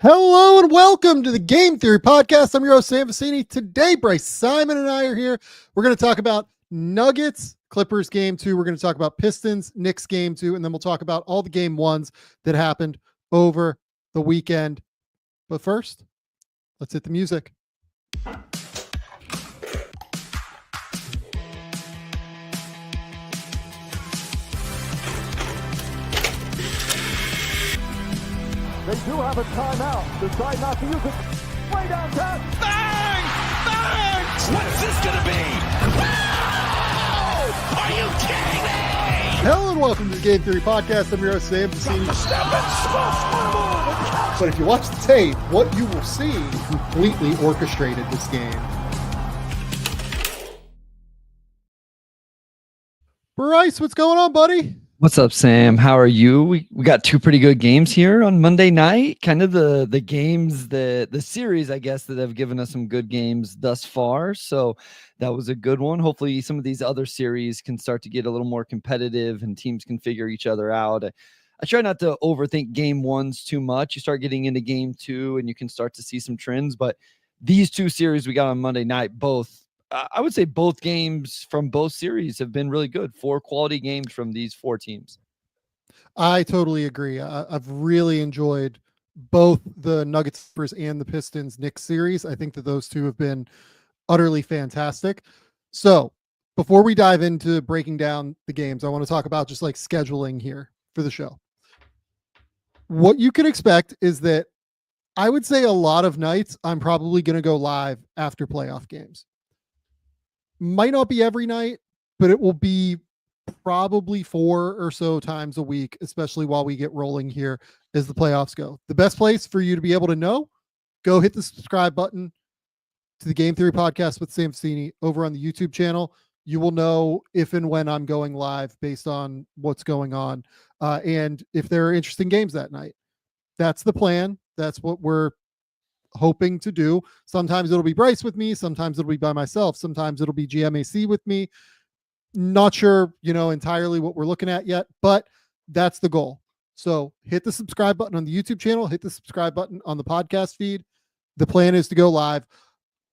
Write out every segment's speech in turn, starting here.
Hello and welcome to the Game Theory Podcast. I'm your host, Sam Vecenie. Today, Bryce, Simon, and I are here. We're going to talk about Nuggets, Clippers Game 2. We're going to talk about Pistons, Knicks Game 2, and then we'll talk about all the Game 1s that happened over the weekend. But first, let's hit the music. They do have a timeout. Decide not to use it. Way downtown. Bang! Bang! What's this gonna be? Wow! Are you kidding me? Hello and welcome to the Game Theory Podcast. I'm your host, Sam Vecenie. But if you watch the tape, what you will see completely orchestrated this game. Bryce, what's going on, buddy? What's up, Sam? How are you? We got two pretty good games here on Monday night. Kind of the games, the series, I guess, that have given us some good games thus far. So that was a good one. Hopefully some of these other series can start to get a little more competitive and teams can figure each other out. I try not to overthink game ones too much. You start getting into game two and you can start to see some trends. But these two series we got on Monday night, I would say both games from both series have been really good. 4 quality games from these 4 teams. I totally agree. I've really enjoyed both the Nuggets and the Pistons Knicks series. I think that those two have been utterly fantastic. So before we dive into breaking down the games, I want to talk about just like scheduling here for the show. What you can expect is that I would say a lot of nights I'm probably going to go live after playoff games. Might not be every night, but it will be probably 4 or so times a week, especially while we get rolling here as the playoffs go. The best place for you to be able to know, go hit the subscribe button to the Game Theory Podcast with Sam Vecenie over on the YouTube channel. You will know if and when I'm going live based on what's going on. And if there are interesting games that night. That's the plan. That's what we're hoping to do. Sometimes it'll be Bryce with me. Sometimes it'll be by myself. Sometimes it'll be GMAC with me. Not sure, entirely what we're looking at yet, but that's the goal. So hit the subscribe button on the YouTube channel, hit the subscribe button on the podcast feed. The plan is to go live.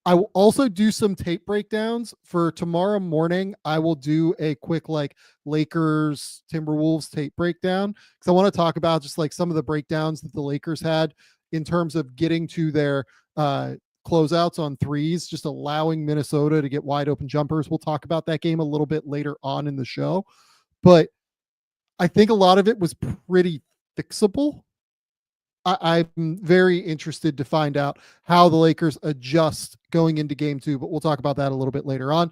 I will also do some tape breakdowns for tomorrow morning. I will do a quick Lakers Timberwolves tape breakdown because I want to talk about just some of the breakdowns that the Lakers had in terms of getting to their closeouts on threes, just allowing Minnesota to get wide open jumpers. We'll talk about that game a little bit later on in the show, but I think a lot of it was pretty fixable. I'm very interested to find out how the Lakers adjust going into game 2, but we'll talk about that a little bit later on.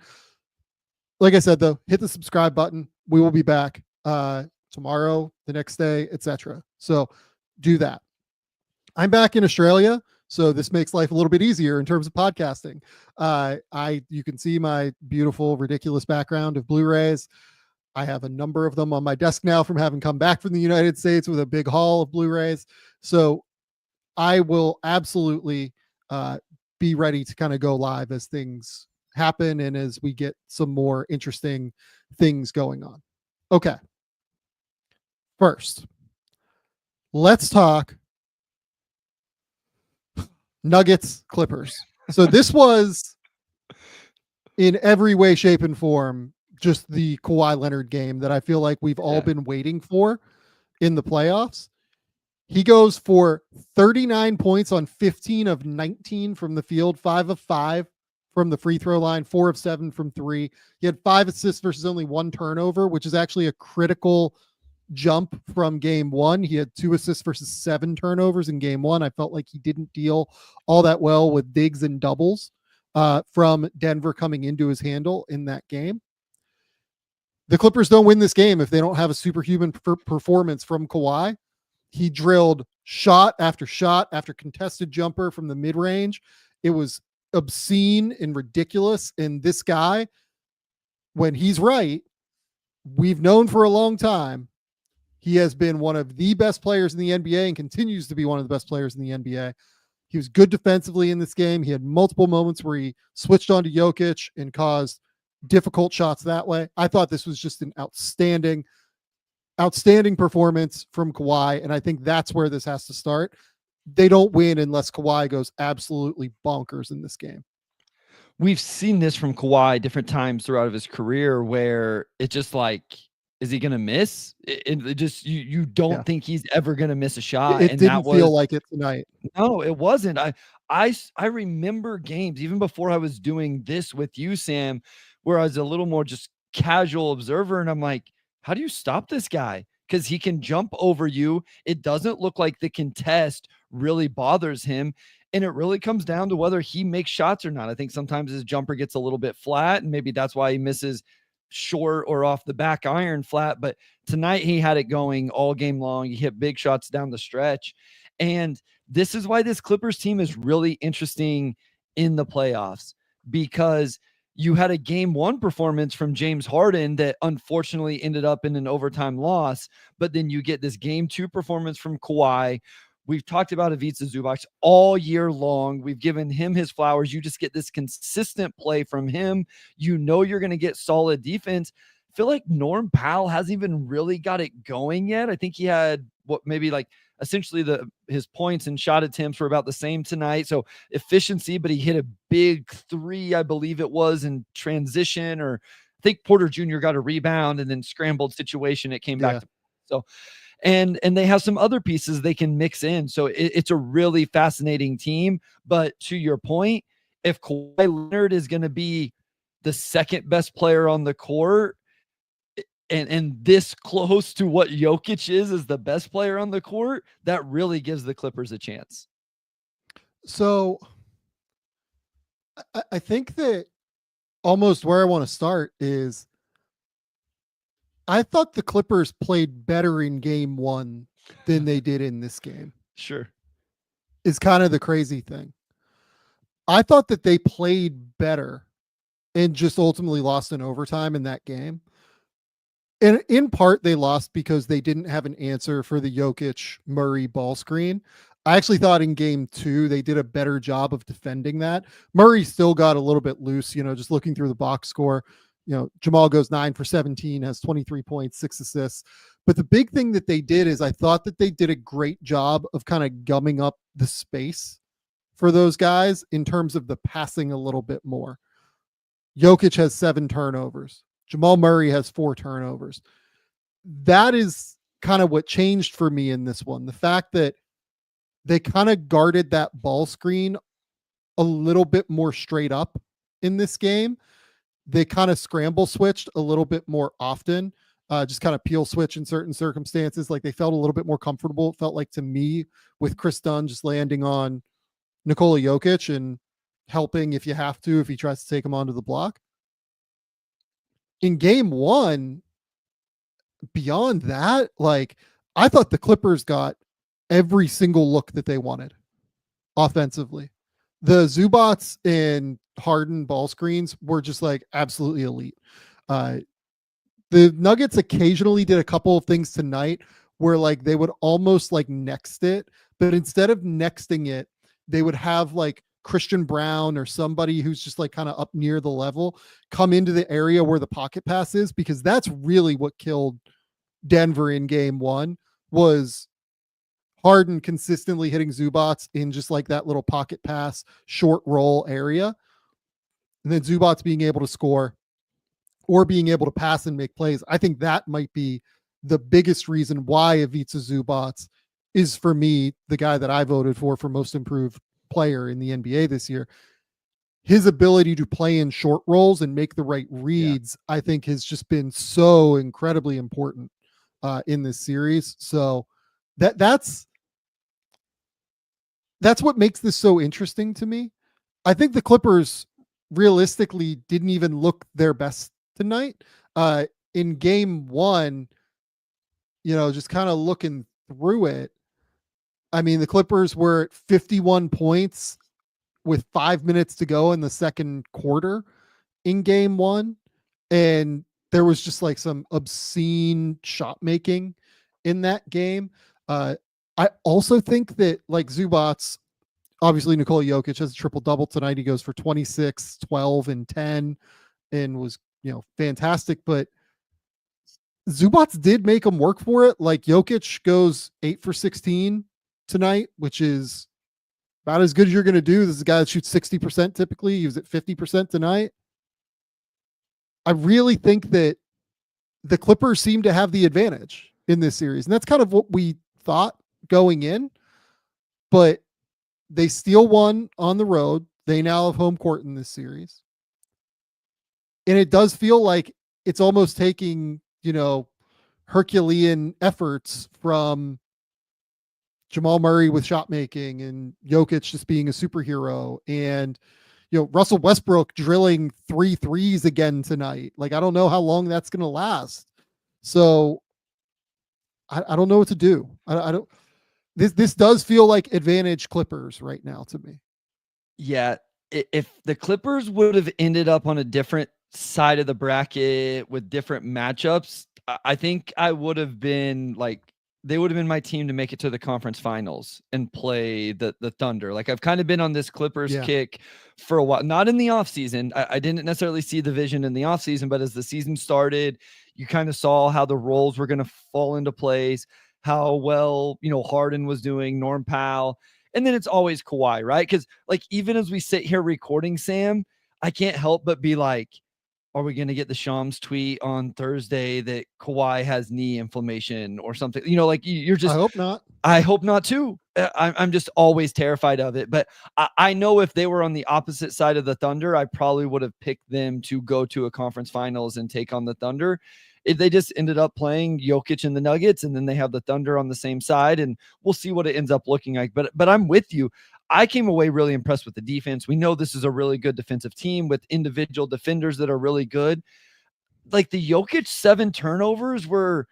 Like I said, though, hit the subscribe button. We will be back tomorrow, the next day, etc. So do that. I'm back in Australia, so this makes life a little bit easier in terms of podcasting. You can see my beautiful, ridiculous background of Blu-rays. I have a number of them on my desk now from having come back from the United States with a big haul of Blu-rays. So I will absolutely be ready to kind of go live as things happen and as we get some more interesting things going on. Okay. First, let's talk Nuggets, Clippers. So this was in every way, shape, and form just the Kawhi Leonard game that I feel like we've all been waiting for in the playoffs. He goes for 39 points on 15 of 19 from the field, 5 of 5 from the free throw line, 4 of 7 from 3. He had 5 assists versus only 1 turnover, which is actually a critical jump from game 1. He had 2 assists versus 7 turnovers in game 1. I felt like he didn't deal all that well with digs and doubles from Denver coming into his handle in that game. The Clippers don't win this game if they don't have a superhuman performance from Kawhi. He drilled shot after contested jumper from the mid-range. It was obscene and ridiculous. And this guy, when he's right, we've known for a long time, he has been one of the best players in the NBA and continues to be one of the best players in the NBA. He was good defensively in this game. He had multiple moments where he switched on to Jokic and caused difficult shots that way. I thought this was just an outstanding performance from Kawhi, and I think that's where this has to start. they don't win unless Kawhi goes absolutely bonkers in this game. We've seen this from Kawhi different times throughout his career where it's just like, is he going to miss? It just, you don't think he's ever going to miss a shot. It And that didn't feel was, like it tonight. no, it wasn't. I remember games even before I was doing this with you, Sam, where I was a little more just casual observer. And I'm like, how do you stop this guy? Because he can jump over you. It doesn't look like the contest really bothers him. And it really comes down to whether he makes shots or not. I think sometimes his jumper gets a little bit flat, and maybe that's why he misses short or off the back iron flat. But tonight he had it going all game long. He hit big shots down the stretch. And this is why this Clippers team is really interesting in the playoffs, because you had a game one performance from James Harden that unfortunately ended up in an overtime loss. But then you get this game two performance from Kawhi. We've talked about Ivica Zubac all year long. We've given him his flowers. You just get this consistent play from him. You know you're going to get solid defense. I feel like Norm Powell hasn't even really got it going yet. I think he had maybe like essentially his points and shot attempts were about the same tonight. So efficiency, but he hit a big three, I believe it was, in transition, or I think Porter Jr. got a rebound and then scrambled situation. It came back. So and they have some other pieces they can mix in. So it's a really fascinating team. But to your point, if Kawhi Leonard is going to be the second best player on the court and this close to what Jokic is the best player on the court, that really gives the Clippers a chance. So I think that almost where I want to start is I thought the Clippers played better in game one than they did in this game. Sure. Is kind of the crazy thing. I thought that they played better and just ultimately lost in overtime in that game. And in part, they lost because they didn't have an answer for the Jokic Murray ball screen. I actually thought in game two, they did a better job of defending that. Murray still got a little bit loose, just looking through the box score. Jamal goes 9 for 17, has 23 points, 6 assists. But the big thing that they did is I thought that they did a great job of kind of gumming up the space for those guys in terms of the passing a little bit more. Jokic has 7 turnovers. Jamal Murray has 4 turnovers. That is kind of what changed for me in this one. The fact that they kind of guarded that ball screen a little bit more straight up in this game. They kind of scramble switched a little bit more often, just kind of peel switch in certain circumstances. Like they felt a little bit more comfortable. It felt like to me with Chris Dunn just landing on Nikola Jokic and helping if you have to, if he tries to take him onto the block. In game one, beyond that, like I thought the Clippers got every single look that they wanted offensively. The Zubats and Harden ball screens were just like absolutely elite. The Nuggets occasionally did a couple of things tonight where like they would almost like next it, but instead of nexting it, they would have like Christian Brown or somebody who's just like kind of up near the level come into the area where the pocket pass is, because that's really what killed Denver in game one was Harden consistently hitting Zubats in just like that little pocket pass, short roll area. And then Zubats being able to score or being able to pass and make plays. I think that might be the biggest reason why Ivica Zubats is, for me, the guy that I voted for most improved player in the NBA this year. His ability to play in short rolls and make the right reads, I think has just been so incredibly important in this series. So that's what makes this so interesting to me. I think the Clippers realistically didn't even look their best tonight. In game one, just kind of looking through it, I mean, the Clippers were at 51 points with 5 minutes to go in the second quarter in game one. And there was just like some obscene shot making in that game. I also think that like Zubats, obviously Nikola Jokic has a triple double tonight. He goes for 26, 12, and 10 and was, fantastic. But Zubats did make him work for it. Like Jokic goes 8 for 16 tonight, which is about as good as you're going to do. This is a guy that shoots 60% typically. He was at 50% tonight. I really think that the Clippers seem to have the advantage in this series. And that's kind of what we thought going in. But they still won on the road. They now have home court in this series. And it does feel like it's almost taking, Herculean efforts from Jamal Murray with shot making and Jokic just being a superhero and, Russell Westbrook drilling 3 threes again tonight. Like, I don't know how long that's going to last. So I don't know what to do. I don't, this does feel like advantage Clippers right now to me. Yeah. If the Clippers would have ended up on a different side of the bracket with different matchups, I think I would have been like, they would have been my team to make it to the conference finals and play the Thunder. Like, I've kind of been on this Clippers kick for a while, not in the off season. I didn't necessarily see the vision in the off season, but as the season started, you kind of saw how the roles were going to fall into place, how well, Harden was doing, Norm Powell. And then it's always Kawhi, right? Because like, even as we sit here recording, Sam, I can't help but be like, are we going to get the Shams tweet on Thursday that Kawhi has knee inflammation or something? You're just, I hope not. I hope not too. I'm just always terrified of it. But I know if they were on the opposite side of the Thunder, I probably would have picked them to go to a conference finals and take on the Thunder. They just ended up playing Jokic and the Nuggets, and then they have the Thunder on the same side, and we'll see what it ends up looking like. But I'm with you. I came away really impressed with the defense. We know this is a really good defensive team with individual defenders that are really good. Like, the Jokic 7 turnovers were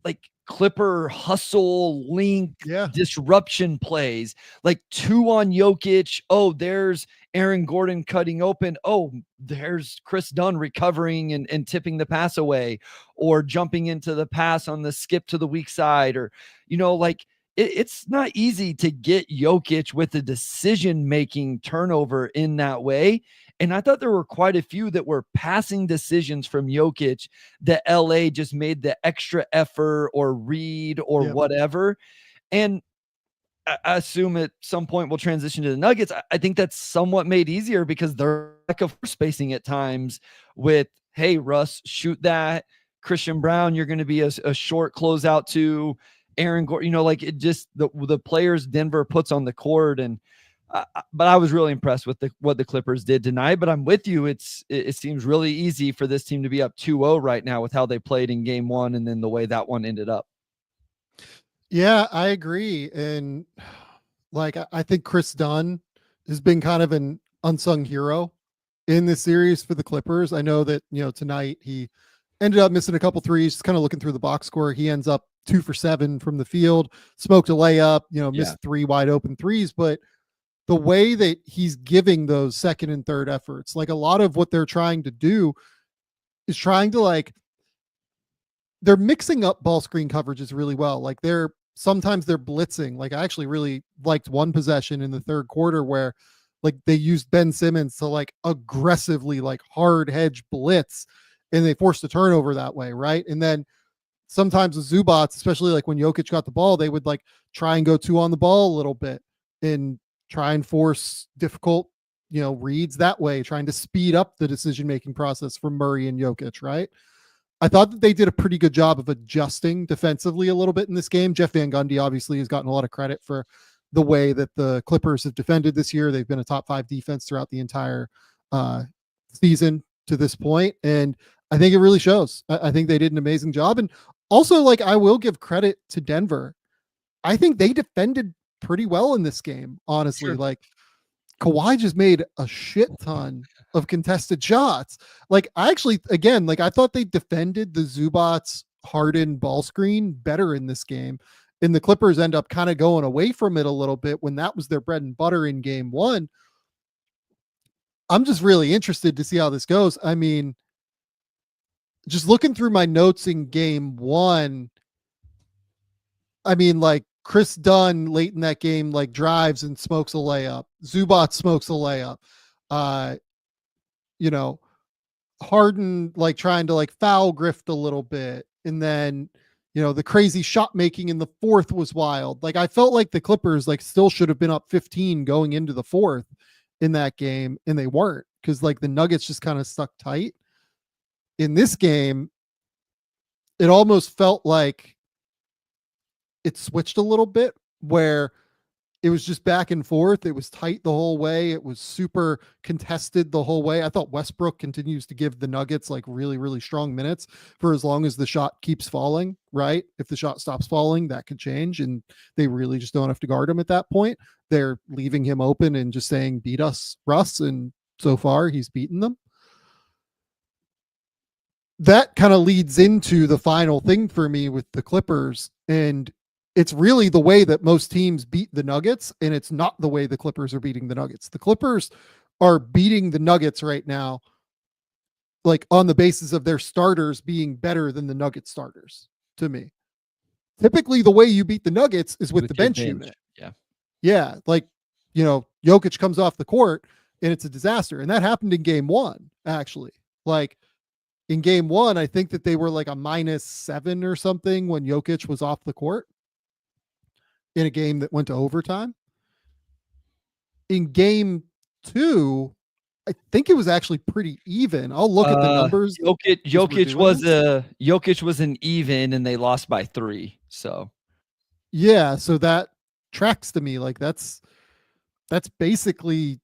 like Clipper hustle, link, disruption plays, like 2 on Jokic. Oh, there's Aaron Gordon cutting open. Oh, there's Chris Dunn recovering and tipping the pass away, or jumping into the pass on the skip to the weak side, or, it's not easy to get Jokic with a decision-making turnover in that way. And I thought there were quite a few that were passing decisions from Jokic that LA just made the extra effort or read or whatever. And I assume at some point we'll transition to the Nuggets. I think that's somewhat made easier because they're lack of spacing at times with, hey, Russ, shoot that. Christian Brown, you're going to be a short closeout to Aaron Gordon, it just the players Denver puts on the court. And but I was really impressed with what the Clippers did tonight. But I'm with you. It seems really easy for this team to be up 2-0 right now with how they played in game 1 and then the way that one ended up. Yeah, I agree. And I think Chris Dunn has been kind of an unsung hero in this series for the Clippers. I know that, tonight he ended up missing a couple threes, just kind of looking through the box score. He ends up 2 for 7 from the field, smoked a layup, missed 3 wide open threes. But the way that he's giving those second and third efforts, like a lot of what they're trying to do is trying to they're mixing up ball screen coverages really well. Like sometimes they're blitzing. Like, I actually really liked one possession in the third quarter where they used Ben Simmons to aggressively hard hedge blitz, and they forced a turnover that way. Right. And then sometimes with Zubats, especially when Jokic got the ball, they would try and go 2 on the ball a little bit and try and force difficult, reads that way, trying to speed up the decision-making process from Murray and Jokic. Right. I thought that they did a pretty good job of adjusting defensively a little bit in this game. Jeff Van Gundy obviously has gotten a lot of credit for the way that the Clippers have defended this year. They've been a top 5 defense throughout the entire season to this point. And I think it really shows. I think they did an amazing job. And also, I will give credit to Denver. I think they defended pretty well in this game, honestly. Sure. Kawhi just made a shit ton of contested shots. I actually, again, I thought they defended the Zubats Harden ball screen better in this game. And the Clippers end up kind of going away from it a little bit when that was their bread and butter in game 1. I'm just really interested to see how this goes. I mean, just looking through my notes in game 1, I mean, Chris Dunn late in that game, drives and smokes a layup. Zubac smokes a layup. Harden, trying to foul grift a little bit. And then, the crazy shot making in the fourth was wild. Like I felt like the Clippers like still should have been up 15 going into the fourth in that game, and they weren't, because like the Nuggets just kind of stuck tight. In this game, it almost felt like it switched a little bit, where it was just back and forth. It was tight the whole way. It was super contested the whole way. I thought Westbrook continues to give the Nuggets like really, really strong minutes for as long as the shot keeps falling, right? If the shot stops falling, that could change, and they really just don't have to guard him at that point. They're leaving him open and just saying, beat us, Russ. And so far he's beaten them. That kind of leads into the final thing for me with the Clippers. And it's really the way that most teams beat the Nuggets, and it's not the way the Clippers are beating the Nuggets. The Clippers are beating the Nuggets right now, like on the basis of their starters being better than the Nuggets starters, to me. Typically, the way you beat the Nuggets is with the bench unit. Yeah. Yeah. Like, Jokic comes off the court and it's a disaster. And that happened in game one, actually. Like, in game one, I think that they were like a -7 or something when Jokic was off the court in a game that went to overtime. In game two, I think it was actually pretty even. I'll look at the numbers. Jokic was an even, and they lost by 3. So yeah, so that tracks to me. Like that's basically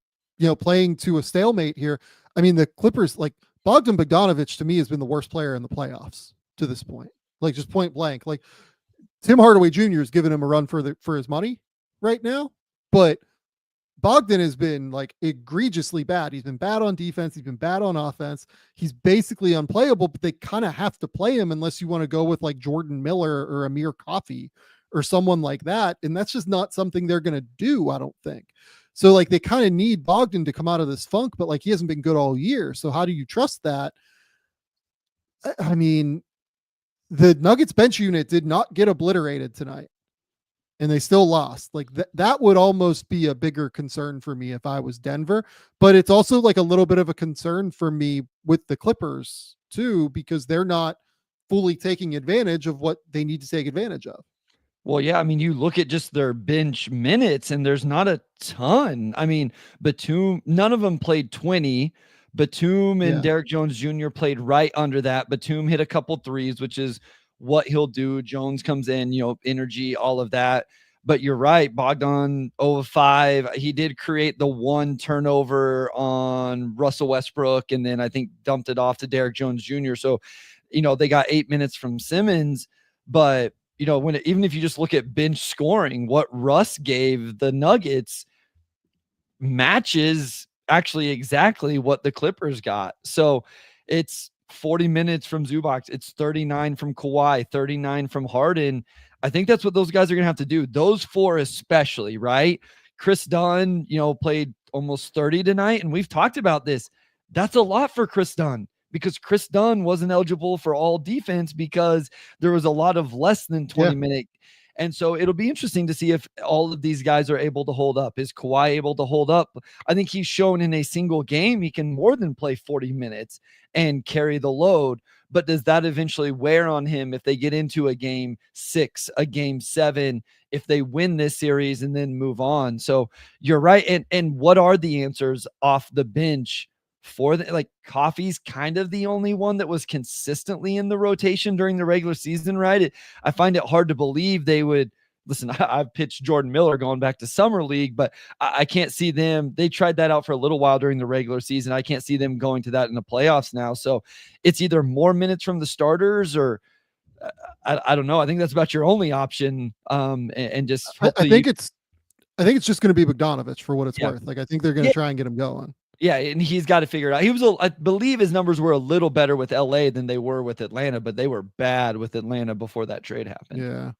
playing to a stalemate here. I mean, the Clippers, like Bogdan Bogdanović to me has been the worst player in the playoffs to this point. Like just point blank. Like Tim Hardaway Jr. is giving him a run for his money right now, but Bogdan has been like egregiously bad. He's been bad on defense. He's been bad on offense. He's basically unplayable, but they kind of have to play him unless you want to go with like Jordan Miller or Amir Coffey or someone like that. And that's just not something they're going to do, I don't think. So like they kind of need Bogdan to come out of this funk, but like he hasn't been good all year. So how do you trust that? I mean, the Nuggets bench unit did not get obliterated tonight, and they still lost. Like that would almost be a bigger concern for me if I was Denver, but it's also like a little bit of a concern for me with the Clippers too, because they're not fully taking advantage of what they need to take advantage of. Well, yeah, I mean, you look at just their bench minutes, and there's not a ton. I mean, Batum, none of them played 20. Batum and Derek Jones Jr. played right under that. Batum hit a couple threes, which is what he'll do. Jones comes in, energy, all of that. But you're right, Bogdan 0-5. He did create the one turnover on Russell Westbrook, and then I think dumped it off to Derek Jones Jr. So, they got 8 minutes from Simmons, but even if you just look at bench scoring, what Russ gave the Nuggets matches actually exactly what the Clippers got. So it's 40 minutes from Zubac. It's 39 from Kawhi, 39 from Harden. I think that's what those guys are going to have to do. Those four especially, right? Chris Dunn, played almost 30 tonight, and we've talked about this. That's a lot for Chris Dunn, because Chris Dunn wasn't eligible for all defense because there was a lot of less than 20 minute. And so it'll be interesting to see if all of these guys are able to hold up. Is Kawhi able to hold up? I think he's shown in a single game he can more than play 40 minutes and carry the load. But does that eventually wear on him if they get into a game 6, a game 7, if they win this series and then move on? So you're right. And what are the answers off the bench for Coffey's kind of the only one that was consistently in the rotation during the regular season, right? I find it hard to believe they would listen. I've pitched Jordan Miller going back to summer league, but I can't see them. They tried that out for a little while during the regular season. I can't see them going to that in the playoffs now. So it's either more minutes from the starters or I don't know. I think that's about your only option. And just I think it's just going to be Bogdanović for what it's worth. Like I think they're going to try and get him going. Yeah, and he's got to figure it out. I believe his numbers were a little better with LA than they were with Atlanta, but they were bad with Atlanta before that trade happened. Yeah.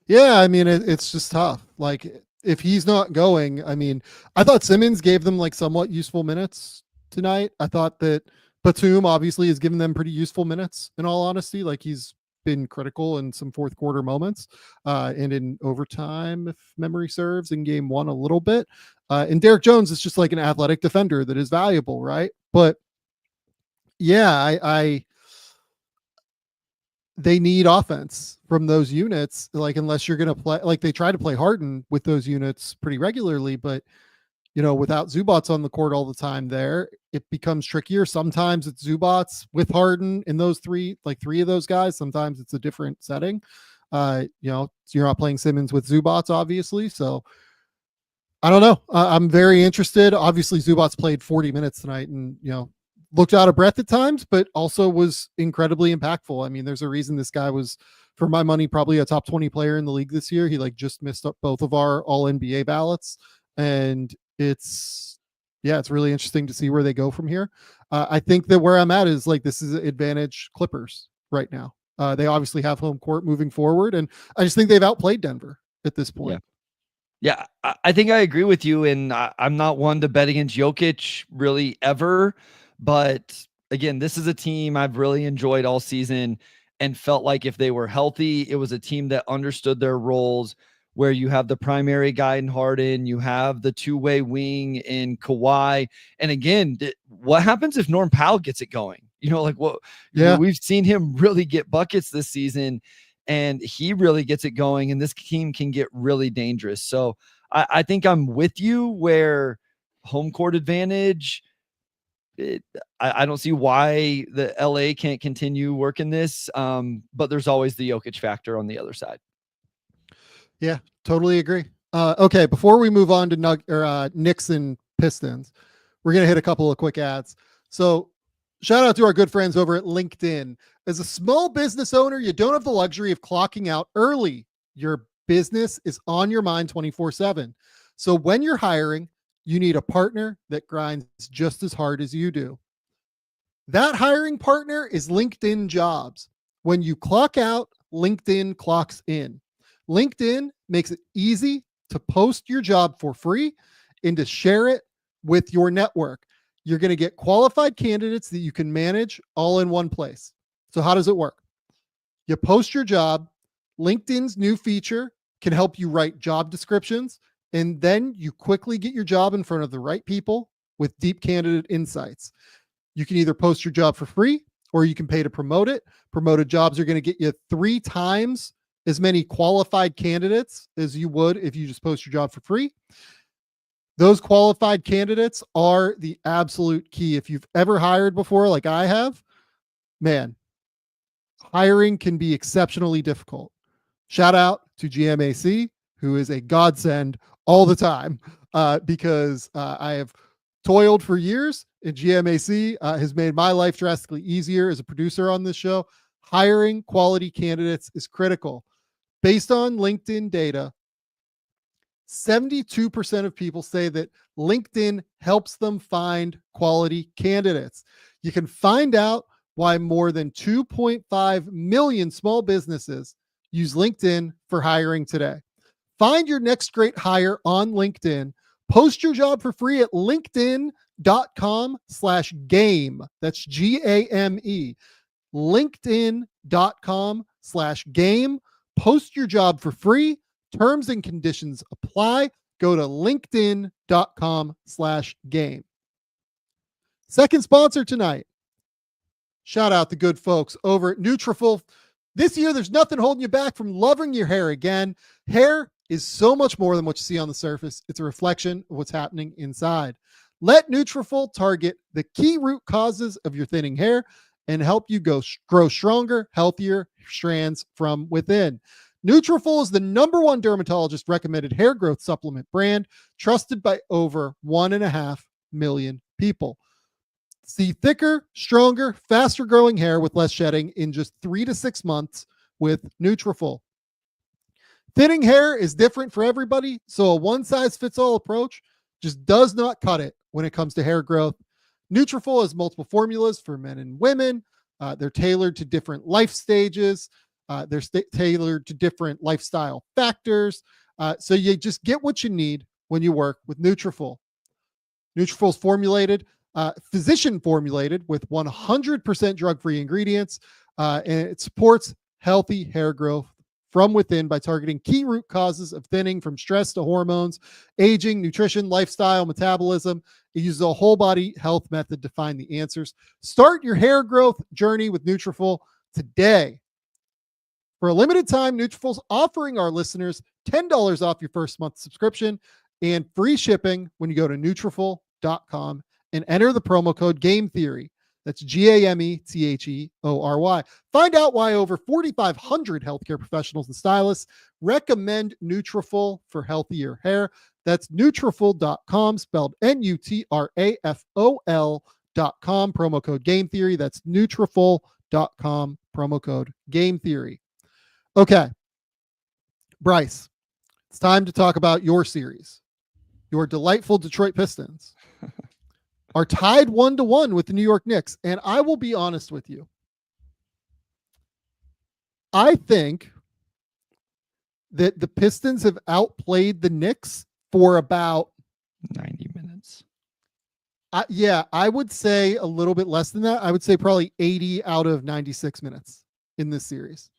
Yeah, I mean, it's just tough. Like, if he's not going, I mean, I thought Simmons gave them like somewhat useful minutes tonight. I thought that Batum obviously has given them pretty useful minutes, in all honesty. Like, he's been critical in some fourth quarter moments and in overtime, if memory serves, in game one a little bit. And Derek Jones is just like an athletic defender that is valuable, right? But yeah, they need offense from those units. Like, unless you're going to play, like they try to play Harden with those units pretty regularly, but without Zubats on the court all the time there, it becomes trickier. Sometimes it's Zubats with Harden in those three of those guys. Sometimes it's a different setting. You're not playing Simmons with Zubats, obviously. So I don't know. I'm very interested. Obviously, Zubats played 40 minutes tonight and, looked out of breath at times, but also was incredibly impactful. I mean, there's a reason this guy was, for my money, probably a top 20 player in the league this year. He just missed up both of our all NBA ballots. And it's really interesting to see where they go from here. I think that where I'm at is this is advantage Clippers right now. They obviously have home court moving forward, and I just think they've outplayed Denver at this point. Yeah, I think I agree with you, and I'm not one to bet against Jokic really ever, but again, this is a team I've really enjoyed all season and felt like if they were healthy, it was a team that understood their roles, where you have the primary guy in Harden, you have the two-way wing in Kawhi. And again, what happens if Norm Powell gets it going? We've seen him really get buckets this season, and he really gets it going, and this team can get really dangerous. So I think I'm with you where home court advantage, I don't see why the LA can't continue working this. But there's always the Jokic factor on the other side. Yeah, totally agree. Okay, before we move on to Knicks and Pistons, we're going to hit a couple of quick ads. So shout out to our good friends over at LinkedIn. As a small business owner, you don't have the luxury of clocking out early. Your business is on your mind 24/7. So when you're hiring, you need a partner that grinds just as hard as you do. That hiring partner is LinkedIn Jobs. When you clock out, LinkedIn clocks in. LinkedIn makes it easy to post your job for free and to share it with your network. You're going to get qualified candidates that you can manage all in one place. So how does it work? You post your job. LinkedIn's new feature can help you write job descriptions, and then you quickly get your job in front of the right people with deep candidate insights. You can either post your job for free or you can pay to promote it. Promoted jobs are going to get you 3 times as many qualified candidates as you would if you just post your job for free. Those qualified candidates are the absolute key. If you've ever hired before, like I have, man, hiring can be exceptionally difficult. Shout out to GMAC, who is a godsend all the time, because I have toiled for years, and GMAC has made my life drastically easier as a producer on this show. Hiring quality candidates is critical. Based on LinkedIn data, 72% of people say that LinkedIn helps them find quality candidates. You can find out why more than 2.5 million small businesses use LinkedIn for hiring today. Find your next great hire on LinkedIn. Post your job for free at linkedin.com/game. That's GAME. LinkedIn.com/game. Post your job for free. Terms and conditions apply. Go to linkedin.com/game. Second sponsor tonight. Shout out the good folks over at NUTRAFOL. This year, there's nothing holding you back from loving your hair again. Hair is so much more than what you see on the surface. It's a reflection of what's happening inside. Let NUTRAFOL target the key root causes of your thinning hair and help you grow stronger, healthier strands from within. NUTRAFOL is the #1 dermatologist recommended hair growth supplement brand, trusted by over 1.5 million people. See thicker, stronger, faster growing hair with less shedding in just 3 to 6 months with NUTRAFOL. Thinning hair is different for everybody, so a one-size-fits-all approach just does not cut it when it comes to hair growth. NUTRAFOL has multiple formulas for men and women. They're tailored to different life stages. They're tailored to different lifestyle factors. So you just get what you need when you work with NUTRAFOL. NUTRAFOL is formulated, physician formulated with 100% drug-free ingredients, and it supports healthy hair growth from within by targeting key root causes of thinning, from stress to hormones, aging, nutrition, lifestyle, metabolism. It uses a whole body health method to find the answers. Start your hair growth journey with NUTRAFOL today. For a limited time, Nutrafol's offering our listeners $10 off your first month subscription and free shipping when you go to NUTRAFOL.com and enter the promo code Game Theory. That's GAMETHEORY. Find out why over 4,500 healthcare professionals and stylists recommend Nutrafol for healthier hair. That's Nutrafol.com, spelled NUTRAFOL.com, promo code Game Theory. That's Nutrafol.com, promo code Game Theory. Okay, Bryce, it's time to talk about your series. Your delightful Detroit Pistons are tied 1-1 with the New York Knicks. And I will be honest with you. I think that the Pistons have outplayed the Knicks for about 90 minutes. I would say a little bit less than that. I would say probably 80 out of 96 minutes in this series.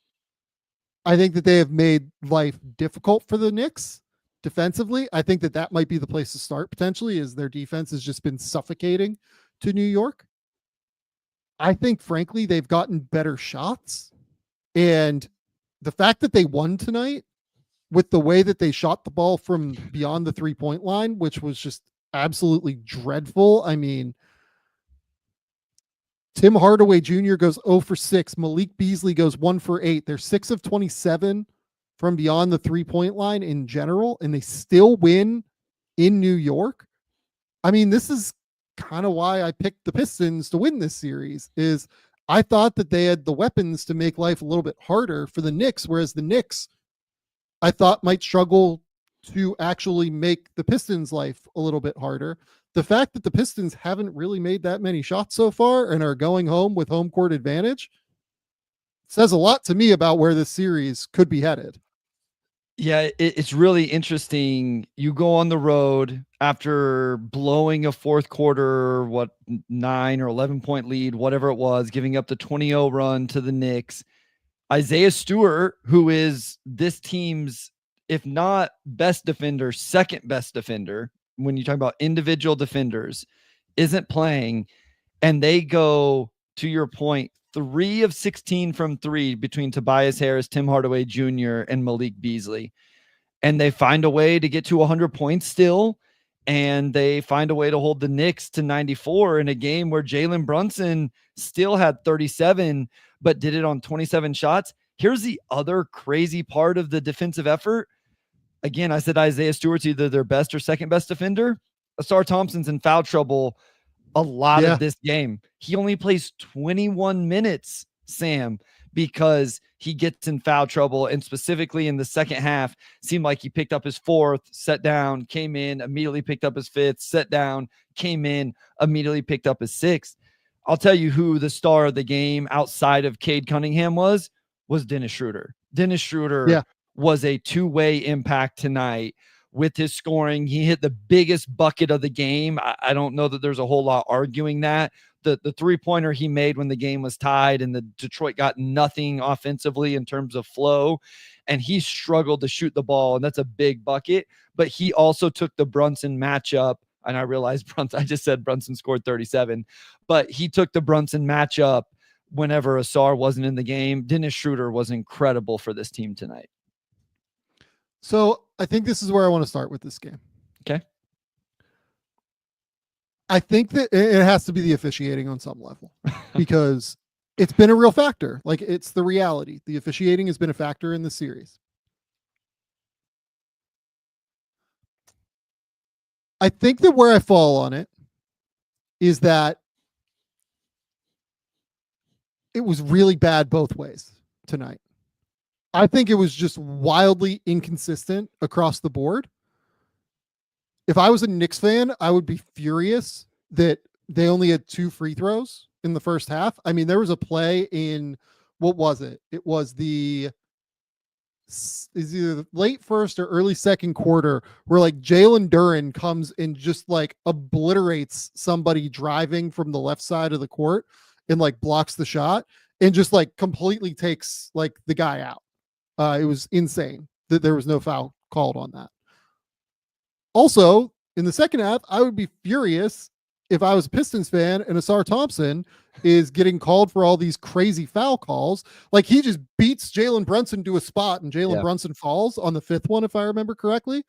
I think that they have made life difficult for the Knicks defensively. I think that that might be the place to start potentially, is their defense has just been suffocating to New York. I think, frankly, they've gotten better shots. And the fact that they won tonight with the way that they shot the ball from beyond the 3-point line, which was just absolutely dreadful. I mean, Tim Hardaway Jr. goes 0 for 6. Malik Beasley goes 1 for 8. They're 6 of 27 from beyond the 3-point line in general, and they still win in New York. I mean, this is kind of why I picked the Pistons to win this series, is I thought that they had the weapons to make life a little bit harder for the Knicks, whereas the Knicks, I thought, might struggle to actually make the Pistons' life a little bit harder. The fact that the Pistons haven't really made that many shots so far and are going home with home court advantage says a lot to me about where this series could be headed. Yeah, it's really interesting. You go on the road after blowing a fourth quarter, 9 or 11 point lead, whatever it was, giving up the 20-0 run to the Knicks. Isaiah Stewart, who is this team's, if not best defender, second best defender, when you talk about individual defenders, isn't playing. And they go, to your point, 3 of 16 from 3 between Tobias Harris, Tim Hardaway Jr., and Malik Beasley. And they find a way to get to 100 points still. And they find a way to hold the Knicks to 94 in a game where Jalen Brunson still had 37, but did it on 27 shots. Here's the other crazy part of the defensive effort. Again, I said Isaiah Stewart's either their best or second best defender. Asar Thompson's in foul trouble a lot of this game. He only plays 21 minutes, Sam, because he gets in foul trouble. And specifically in the second half, seemed like he picked up his 4th, set down, came in, immediately picked up his 5th, set down, came in, immediately picked up his 6th. I'll tell you who the star of the game outside of Cade Cunningham was Dennis Schroeder. Dennis Schroeder was a two-way impact tonight with his scoring. He hit the biggest bucket of the game. I don't know that there's a whole lot arguing that. The 3-pointer he made when the game was tied and the Detroit got nothing offensively in terms of flow, and he struggled to shoot the ball, and that's a big bucket. But he also took the Brunson matchup, and I realized I just said Brunson scored 37, but he took the Brunson matchup whenever Asar wasn't in the game. Dennis Schroeder was incredible for this team tonight. So I think this is where I want to start with this game. Okay. I think that it has to be the officiating on some level because it's been a real factor. Like, it's the reality. The officiating has been a factor in the series. I think that where I fall on it is that it was really bad both ways tonight. I think it was just wildly inconsistent across the board. If I was a Knicks fan, I would be furious that they only had 2 free throws in the first half. I mean, there was a play in, what was it? It was either the late first or early second quarter where like Jalen Duren comes and just like obliterates somebody driving from the left side of the court and like blocks the shot and just like completely takes like the guy out. It was insane that there was no foul called on that. Also, in the second half, I would be furious if I was a Pistons fan and Asar Thompson is getting called for all these crazy foul calls. Like he just beats Jalen Brunson to a spot and Jalen Brunson falls on the 5th one, if I remember correctly.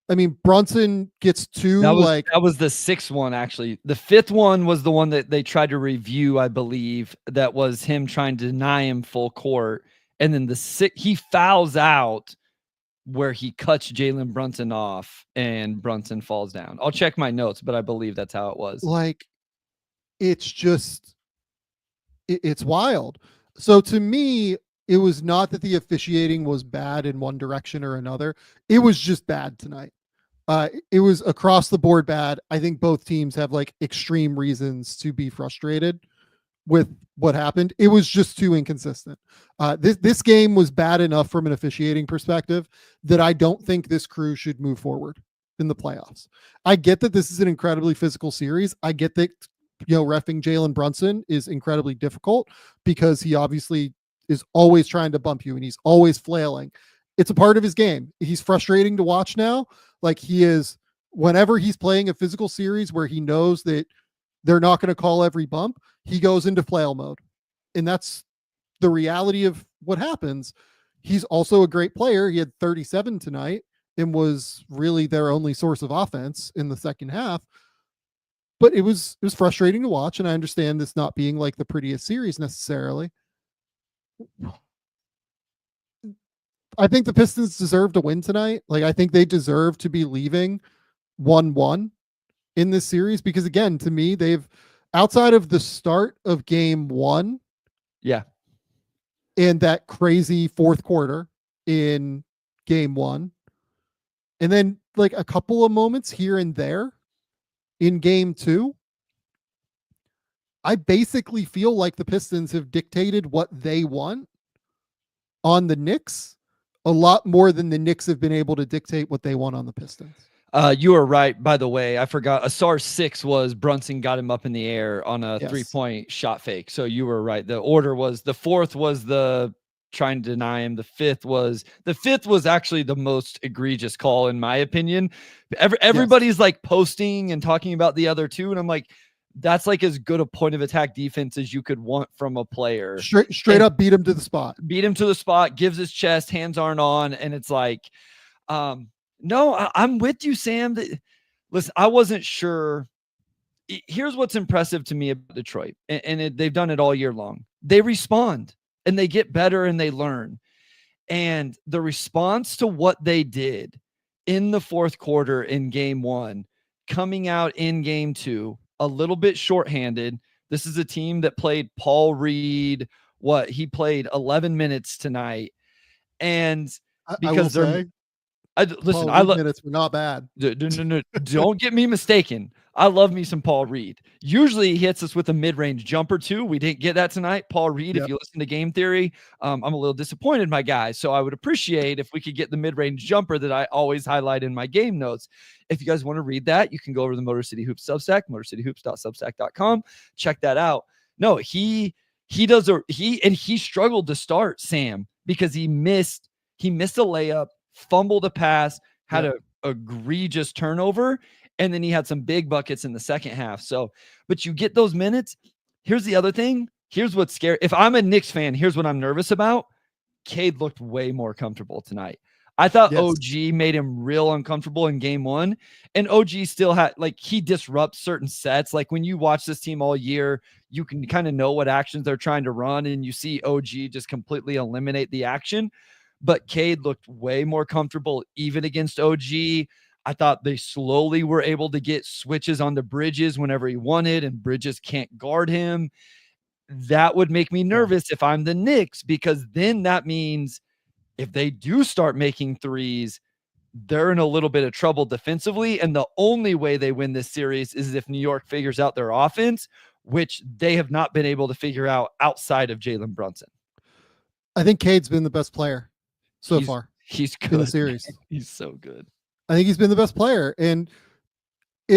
I mean, Brunson gets two. That was the 6th one, actually. The 5th one was the one that they tried to review, I believe. That was him trying to deny him full court. And then he fouls out where he cuts Jalen Brunson off and Brunson falls down. I'll check my notes, but I believe that's how it was. Like, it's just, it's wild. So to me, it was not that the officiating was bad in one direction or another. It was just bad tonight. It was across the board bad. I think both teams have like extreme reasons to be frustrated with what happened. It was just too inconsistent. This game was bad enough from an officiating perspective that I don't think this crew should move forward in the playoffs. I get that this is an incredibly physical series. I get that, reffing Jalen Brunson is incredibly difficult because he obviously is always trying to bump you and he's always flailing. It's a part of his game. He's frustrating to watch now. Like he is, whenever he's playing a physical series where he knows that they're not going to call every bump, he goes into flail mode. And that's the reality of what happens. He's also a great player. He had 37 tonight and was really their only source of offense in the second half. But it was frustrating to watch. And I understand this not being like the prettiest series necessarily. I think the Pistons deserve to win tonight. Like, I think they deserve to be leaving 1-1 in this series because, again, to me, they've, outside of the start of game 1, and that crazy 4th quarter in game 1, and then like a couple of moments here and there in game 2, I basically feel like the Pistons have dictated what they want on the Knicks a lot more than the Knicks have been able to dictate what they want on the Pistons. You are right. By the way, I forgot. Asar 6 was Brunson got him up in the air on a 3-point shot fake. So you were right. The order was the 4th was the trying to deny him. The 5th was actually the most egregious call in my opinion. Everybody's like posting and talking about the other 2, and I'm like, that's like as good a point of attack defense as you could want from a player. Straight up beat him to the spot. Gives his chest, hands aren't on. And it's like, no, I'm with you, Sam. Listen, I wasn't sure. Here's what's impressive to me about Detroit. They've done it all year long. They respond and they get better and they learn. And the response to what they did in the 4th quarter in game 1, coming out in game 2, a little bit shorthanded. This is a team that played Paul Reed. He played 11 minutes tonight. And because I love minutes were not bad. No, don't get me mistaken. I love me some Paul Reed. Usually he hits us with a mid-range jumper too. We didn't get that tonight. Paul Reed, if you listen to Game Theory, I'm a little disappointed, my guy. So I would appreciate if we could get the mid-range jumper that I always highlight in my game notes. If you guys want to read that, you can go over to the Motor City Hoops Substack, motorcityhoops.substack.com. Check that out. No, he struggled to start, Sam, because he missed a layup, fumbled a pass, had a egregious turnover, and then he had some big buckets in the second half. So, but you get those minutes. Here's the other thing. Here's what's scary. If I'm a Knicks fan, here's what I'm nervous about. Cade looked way more comfortable tonight. I thought OG made him real uncomfortable in game 1, and OG still had, like, he disrupts certain sets. Like when you watch this team all year, you can kind of know what actions they're trying to run, and you see OG just completely eliminate the action. But Cade looked way more comfortable even against OG. I thought they slowly were able to get switches onto Bridges whenever he wanted, and Bridges can't guard him. That would make me nervous if I'm the Knicks, because then that means if they do start making threes, they're in a little bit of trouble defensively. And the only way they win this series is if New York figures out their offense, which they have not been able to figure out outside of Jalen Brunson. I think Cade's been the best player so far. He's good in the series. He's so good. I think he's been the best player. And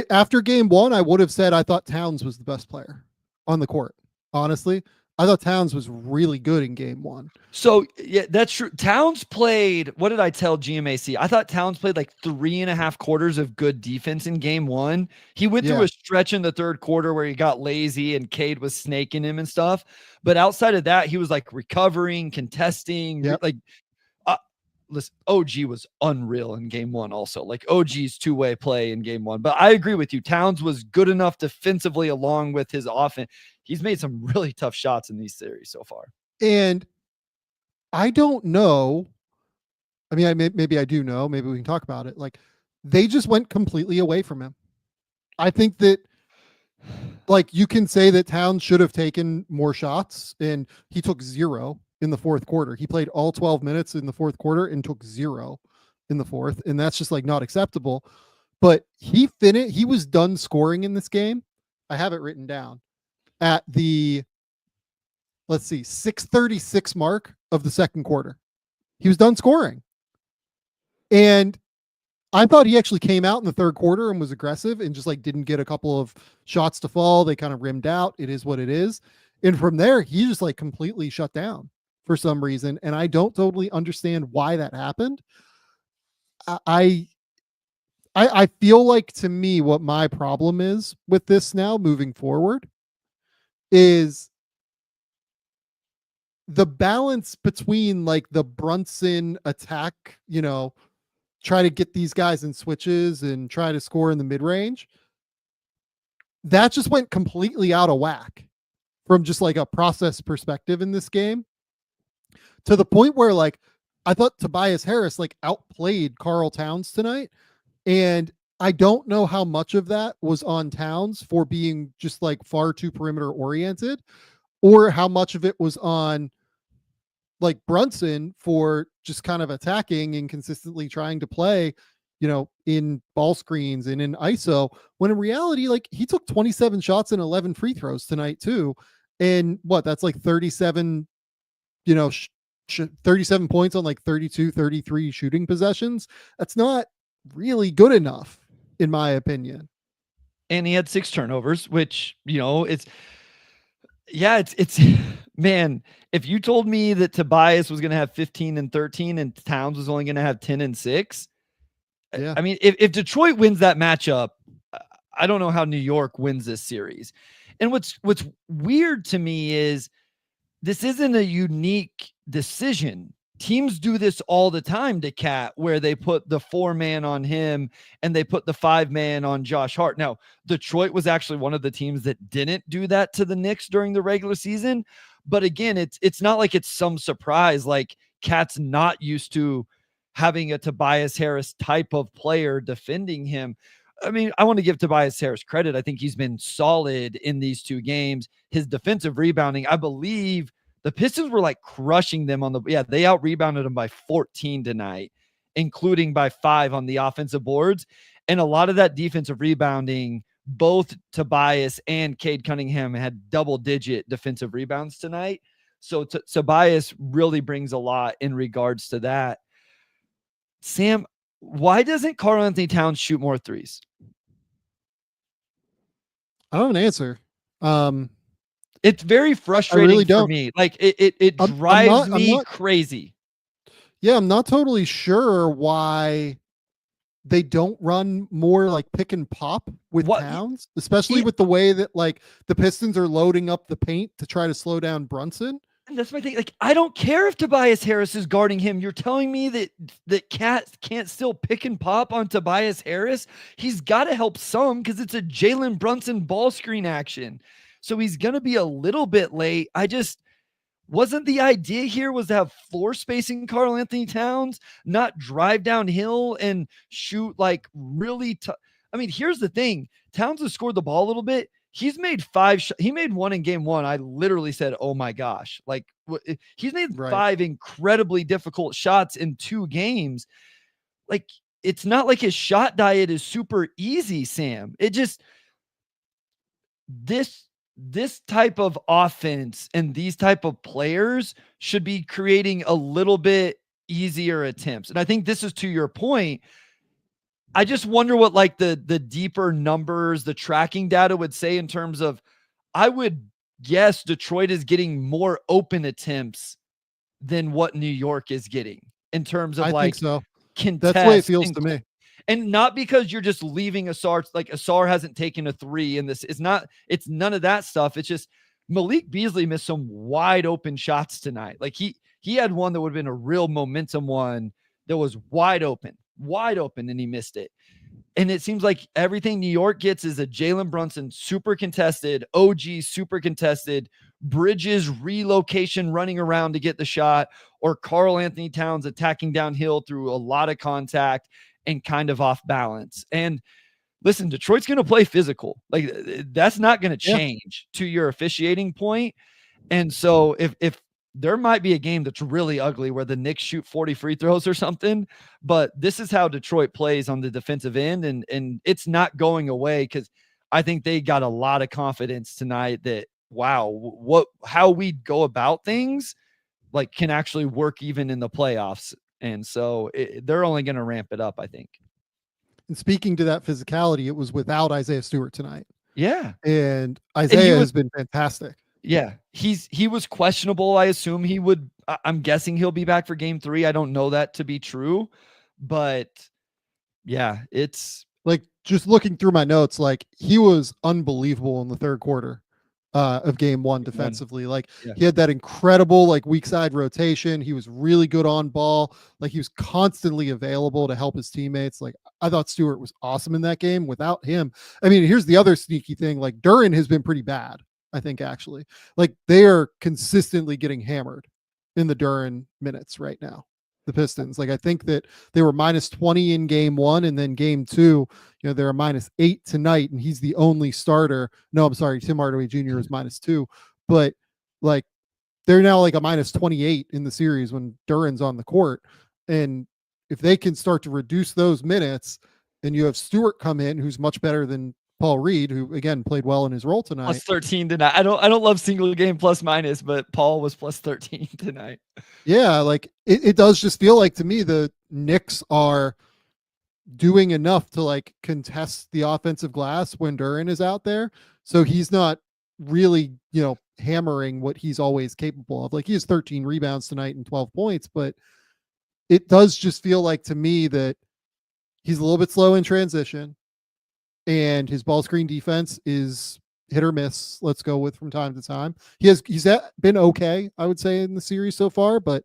after game 1, I would have said I thought Towns was the best player on the court. Honestly, I thought Towns was really good in game one. So yeah, that's true. Towns played, what did I tell GMAC? I thought Towns played like 3.5 quarters of good defense in game one. He went through a stretch in the third quarter where he got lazy and Cade was snaking him and stuff. But outside of that, he was like recovering, contesting, like listen, OG was unreal in game one also. Like OG's two-way play in game one. But I agree with you. Towns was good enough defensively along with his offense. He's made some really tough shots in these series so far. And I don't know. I mean, maybe I do know. Maybe we can talk about it. Like, they just went completely away from him. I think that, like, you can say that Towns should have taken more shots, and he took 0 in the fourth quarter. He played all 12 minutes in the fourth quarter and took 0 in the fourth, and that's just like not acceptable. But he was done scoring in this game. I have it written down at the, let's see, 6:36 mark of the second quarter. He was done scoring. And I thought he actually came out in the third quarter and was aggressive and just like didn't get a couple of shots to fall. They kind of rimmed out. It is what it is. And from there, he just like completely shut down for some reason. And I don't totally understand why that happened. I feel like, to me, what my problem is with this now moving forward is the balance between like the Brunson attack, you know, try to get these guys in switches and try to score in the mid-range. That just went completely out of whack from just like a process perspective in this game, to the point where like I thought Tobias Harris like outplayed Karl Towns tonight. And I don't know how much of that was on Towns for being just like far too perimeter oriented, or how much of it was on like Brunson for just kind of attacking and consistently trying to play, you know, in ball screens and in ISO, when in reality, like, he took 27 shots and 11 free throws tonight too. And what, that's like 37, you know, 37 points on like 32, 33 shooting possessions. That's not really good enough, in my opinion. And he had 6 turnovers, which, you know, it's man, if you told me that Tobias was going to have 15 and 13 and Towns was only going to have 10 and 6, I mean, if Detroit wins that matchup, I don't know how New York wins this series. And what's weird to me is this isn't a unique decision. Teams do this all the time to Cat, where they put the 4-man on him and they put the 5-man on Josh Hart. Now, Detroit was actually one of the teams that didn't do that to the Knicks during the regular season. But again, it's not like it's some surprise. Like, Cat's not used to having a Tobias Harris type of player defending him. I mean, I want to give Tobias Harris credit. I think he's been solid in these 2 games. His defensive rebounding, I believe, the Pistons were like crushing them on they out rebounded them by 14 tonight, including by 5 on the offensive boards. And a lot of that defensive rebounding, both Tobias and Cade Cunningham had double-digit defensive rebounds tonight. So Tobias really brings a lot in regards to that. Sam, why doesn't Karl Anthony Towns shoot more threes? I don't have an answer. It's very frustrating for me. Like, it drives me crazy. Yeah, I'm not totally sure why they don't run more like pick and pop with Towns, especially with the way that like the Pistons are loading up the paint to try to slow down Brunson. And that's my thing. Like, I don't care if Tobias Harris is guarding him. You're telling me that Cat can't still pick and pop on Tobias Harris? He's got to help some, because it's a Jalen Brunson ball screen action. So he's going to be a little bit late. Wasn't the idea here was to have floor spacing Karl Anthony Towns, not drive downhill and shoot like really tough. I mean, here's the thing. Towns has scored the ball a little bit. He's made 5. He made 1 in game 1. I literally said, oh my gosh. Like, he's made 5 incredibly difficult shots in 2 games. Like, it's not like his shot diet is super easy, Sam. It just, this type of offense and these type of players should be creating a little bit easier attempts. And I think this is to your point. I just wonder what like the deeper numbers, the tracking data would say in terms of, I would yes, Detroit is getting more open attempts than what New York is getting in terms of I think like so. contest. That's the way it feels to me. And not because you're just leaving Asar, like Asar hasn't taken a three, and this is not, it's none of that stuff. It's just Malik Beasley missed some wide open shots tonight. Like he had one that would have been a real momentum one that was wide open, and he missed it. And it seems like everything New York gets is a Jalen Brunson super contested, OG super contested, Bridges relocation running around to get the shot, or Karl Anthony Towns attacking downhill through a lot of contact and kind of off balance. And listen, Detroit's going to play physical. Like that's not going to change to your officiating point. And so if there might be a game that's really ugly where the Knicks shoot 40 free throws or something, but this is how Detroit plays on the defensive end. And it's not going away, because I think they got a lot of confidence tonight that, wow, how we go about things like can actually work even in the playoffs. And so they're only going to ramp it up, I think. And speaking to that physicality, it was without Isaiah Stewart tonight. Yeah. And Isaiah has been fantastic. Yeah. He was questionable. I assume I'm guessing he'll be back for game 3. I don't know that to be true, but yeah, it's like, just looking through my notes, like he was unbelievable in the third quarter of game 1 defensively. Like he had that incredible like weak side rotation. He was really good on ball. Like he was constantly available to help his teammates. Like I thought Stewart was awesome in that game. Without him, I mean, here's the other sneaky thing. Like Duren has been pretty bad, I think, actually. Like they are consistently getting hammered in the Duren minutes right now, the Pistons. Like I think that they were minus 20 in game 1, and then game 2, they're a minus 8 tonight, and he's the only starter. No, I'm sorry, Tim Hardaway Jr. is minus 2, but like they're now like a minus 28 in the series when Duren's on the court. And if they can start to reduce those minutes, and you have Stewart come in, who's much better than Paul Reed, who again played well in his role tonight. Plus 13 tonight. I don't love single game plus minus, but Paul was plus 13 tonight. Yeah, like it does just feel like to me the Knicks are doing enough to like contest the offensive glass when Duren is out there. So he's not really, hammering what he's always capable of. Like he has 13 rebounds tonight and 12 points, but it does just feel like to me that he's a little bit slow in transition, and his ball screen defense is hit or miss. Let's go with from time to time. He's been okay, I would say, in the series so far, but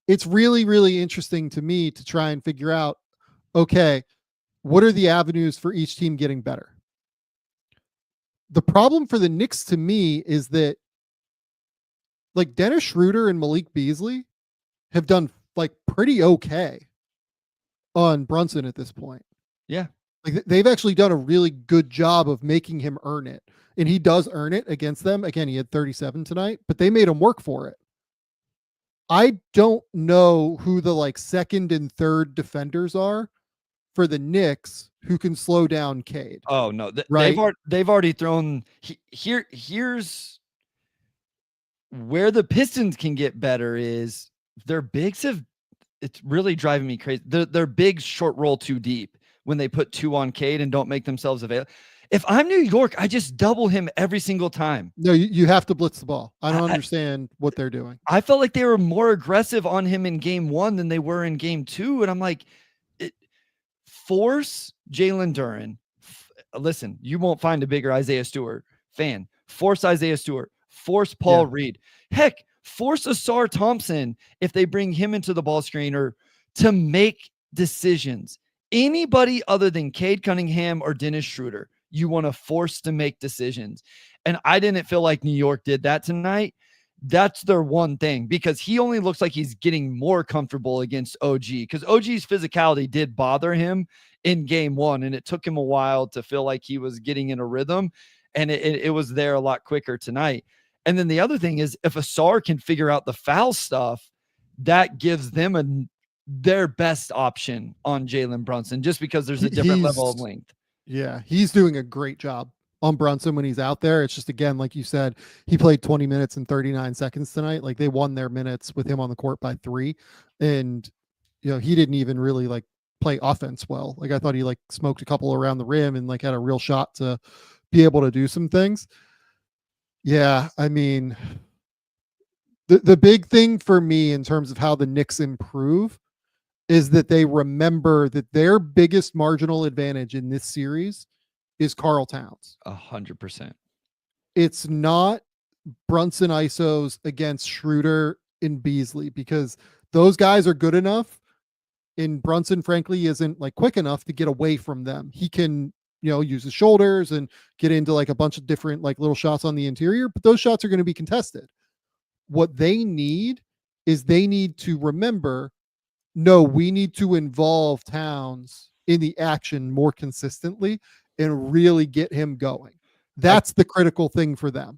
it's really, really interesting to me to try and figure out, okay, what are the avenues for each team getting better? The problem for the Knicks to me is that like Dennis Schroeder and Malik Beasley have done like pretty okay on Brunson at this point. Yeah. Like they've actually done a really good job of making him earn it. And he does earn it against them. Again, he had 37 tonight, but they made him work for it. I don't know who the like second and third defenders are for the Knicks who can slow down Cade. Oh no, right? They've already thrown here's where the Pistons can get better is their bigs it's really driving me crazy. Their bigs short roll too deep when they put 2 on Cade and don't make themselves available. If I'm New York, I just double him every single time. No, you have to blitz the ball. I don't understand what they're doing. I felt like they were more aggressive on him in game 1 than they were in game 2. And I'm like, force Jalen Duren. Listen, you won't find a bigger Isaiah Stewart fan. Force Isaiah Stewart. Force Paul Reed. Heck, force Asar Thompson if they bring him into the ball screener to make decisions. Anybody other than Cade Cunningham or Dennis Schroeder, you want to force to make decisions. And I didn't feel like New York did that tonight. That's their one thing, because he only looks like he's getting more comfortable against OG, because OG's physicality did bother him in game 1, and it took him a while to feel like he was getting in a rhythm, and it was there a lot quicker tonight. And then the other thing is, if Asar can figure out the foul stuff, that gives them their best option on Jalen Brunson, just because there's a different level of length. Yeah, he's doing a great job on Brunson when he's out there. It's just, again, like you said, he played 20 minutes and 39 seconds tonight. Like they won their minutes with him on the court by 3. And, he didn't even really like play offense well. Like I thought he like smoked a couple around the rim and like had a real shot to be able to do some things. Yeah, I mean, the big thing for me in terms of how the Knicks improve is that they remember that their biggest marginal advantage in this series is Karl Towns. 100%. It's not Brunson ISOs against Schroeder and Beasley, because those guys are good enough, and Brunson frankly isn't like quick enough to get away from them. He can, use his shoulders and get into like a bunch of different like little shots on the interior, but those shots are going to be contested. What they need is they need to remember, no, we need to involve Towns in the action more consistently and really get him going. That's the critical thing for them.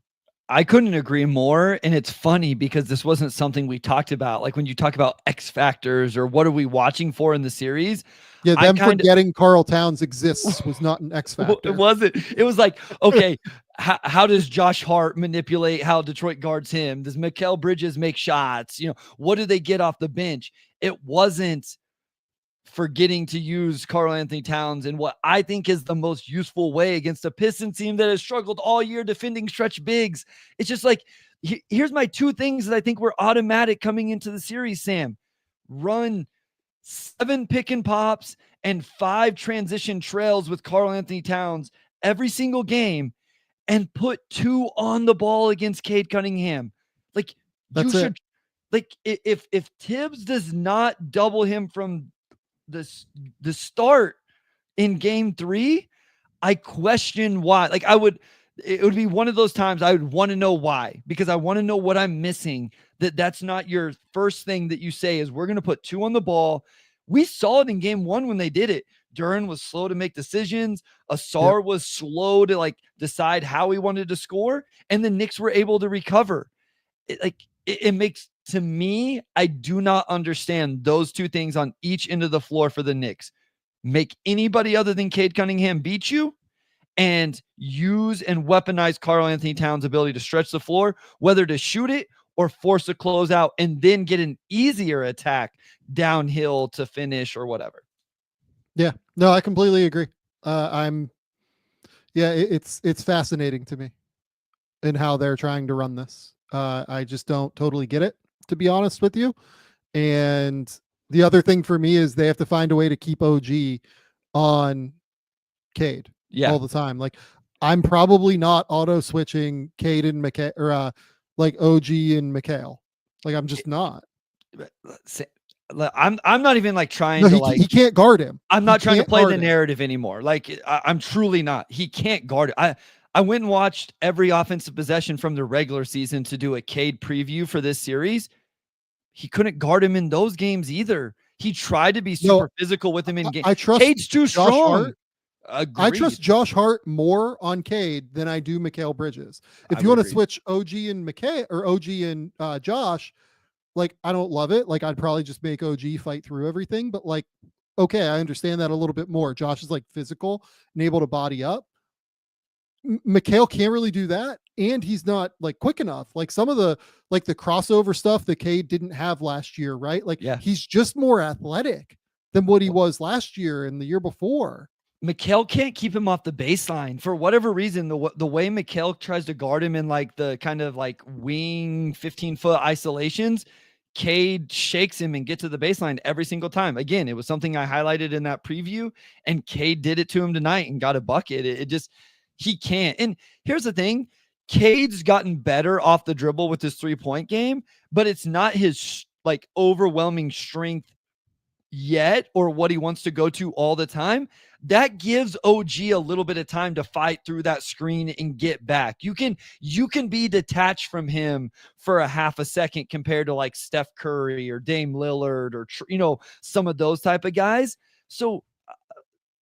I couldn't agree more. And it's funny because this wasn't something we talked about. Like when you talk about X factors or what are we watching for in the series? Yeah, them forgetting Karl Towns exists was not an X factor. It wasn't. It was like, okay, how does Josh Hart manipulate how Detroit guards him? Does Mikal Bridges make shots? What do they get off the bench? It wasn't forgetting to use Karl-Anthony Towns in what I think is the most useful way against a Pistons team that has struggled all year defending stretch bigs. It's just like, here's my two things that I think were automatic coming into the series, Sam. Run 7 pick and pops and 5 transition trails with Karl-Anthony Towns every single game and put 2 on the ball against Cade Cunningham. Like, that's you it. should, like, if Tibbs does not double him from the start in game 3, I question why. Like it would be one of those times I would want to know why, because I want to know what I'm missing. That's not your first thing that you say is we're going to put 2 on the ball. We saw it in game 1 when they did it. Duran was slow to make decisions. Asar was slow to like decide how he wanted to score. And the Knicks were able to recover. It makes, to me, I do not understand those two things on each end of the floor for the Knicks. Make anybody other than Cade Cunningham beat you and use and weaponize Karl-Anthony Towns' ability to stretch the floor, whether to shoot it or force a closeout and then get an easier attack downhill to finish or whatever. Yeah, no, I completely agree. It's fascinating to me in how they're trying to run this. I just don't totally get it, to be honest with you. And the other thing for me is they have to find a way to keep OG on Cade all the time. Like, I'm probably not auto switching Cade and McHale or like OG and McHale. Like, I'm just not. I'm not even like trying to like he can't guard him. I'm not trying to play the narrative anymore. Like I'm truly not. He can't guard it. I went and watched every offensive possession from the regular season to do a Cade preview for this series. He couldn't guard him in those games either. He tried to be super physical with him in game. I trust Cade's too strong. I trust Josh Hart more on Cade than I do Mikal Bridges. If you want to switch OG and McKay or OG and Josh, like, I don't love it. Like, I'd probably just make OG fight through everything, but like, okay, I understand that a little bit more. Josh is like physical and able to body up. Mikal can't really do that, and he's not like quick enough. Like some of the crossover stuff that Cade didn't have last year, right? Like, he's just more athletic than what he was last year and the year before. Mikal can't keep him off the baseline for whatever reason. The way Mikal tries to guard him in like the kind of like wing 15-foot isolations, Cade shakes him and gets to the baseline every single time. Again, it was something I highlighted in that preview, and Cade did it to him tonight and got a bucket. It just, he can't. And here's the thing. Cade's gotten better off the dribble with his 3-point game, but it's not his like overwhelming strength yet or what he wants to go to all the time. That gives OG a little bit of time to fight through that screen and get back. You can be detached from him for a half a second compared to like Steph Curry or Dame Lillard or, some of those type of guys. So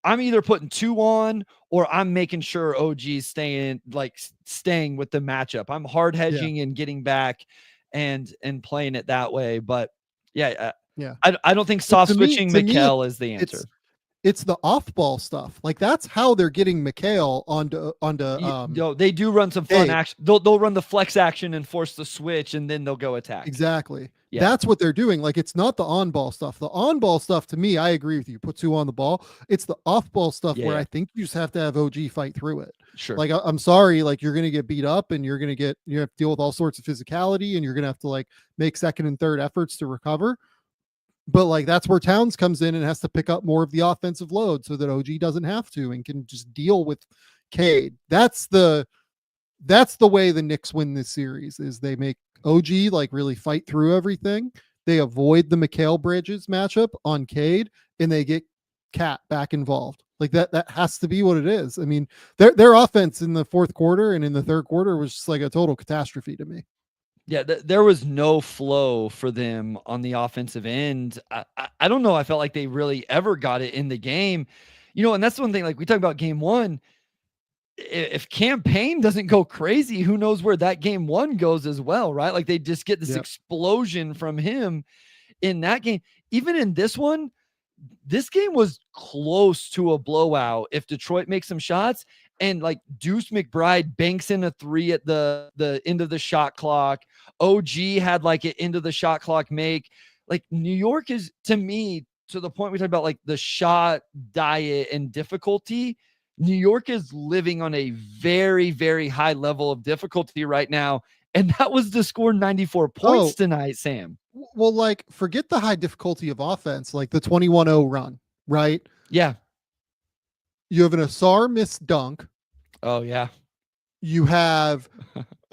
I'm either putting 2 on or I'm making sure OG's staying with the matchup. I'm hard hedging and getting back and playing it that way. But I don't think soft switching Mikal is the answer. It's the off-ball stuff. Like that's how they're getting McHale onto they do run some fun Cade. action. They'll run the flex action and force the switch, and then they'll go attack. Exactly. Yeah. That's what they're doing. Like it's not the on-ball stuff. The on-ball stuff, to me, I agree with you. Put 2 on the ball. It's the off-ball stuff where I think you just have to have OG fight through it. Sure. Like I'm sorry, like you're gonna get beat up and you have to deal with all sorts of physicality and you're gonna have to like make second and third efforts to recover. But like that's where Towns comes in and has to pick up more of the offensive load so that OG doesn't have to and can just deal with Cade. That's the way the Knicks win this series is they make OG like really fight through everything. They avoid the McHale Bridges matchup on Cade and they get Cat back involved. Like that has to be what it is. I mean, their offense in the fourth quarter and in the third quarter was just like a total catastrophe to me. Yeah, there was no flow for them on the offensive end. I don't know. I felt like they really ever got it in the game, and that's one thing. Like we talk about game one, if campaign doesn't go crazy, who knows where that game one goes as well, right? Like they just get this explosion from him in that game. Even in this one, this game was close to a blowout if Detroit makes some shots. And like Deuce McBride banks in a 3 at the end of the shot clock. OG had like an end of the shot clock make. Like New York is, to me, to the point we talked about like the shot diet and difficulty. New York is living on a very, very high level of difficulty right now. And that was to score 94 points tonight, Sam. Well, like forget the high difficulty of offense, like the 21-0 run, right? Yeah. You have an Asar missed dunk. Oh, yeah. You have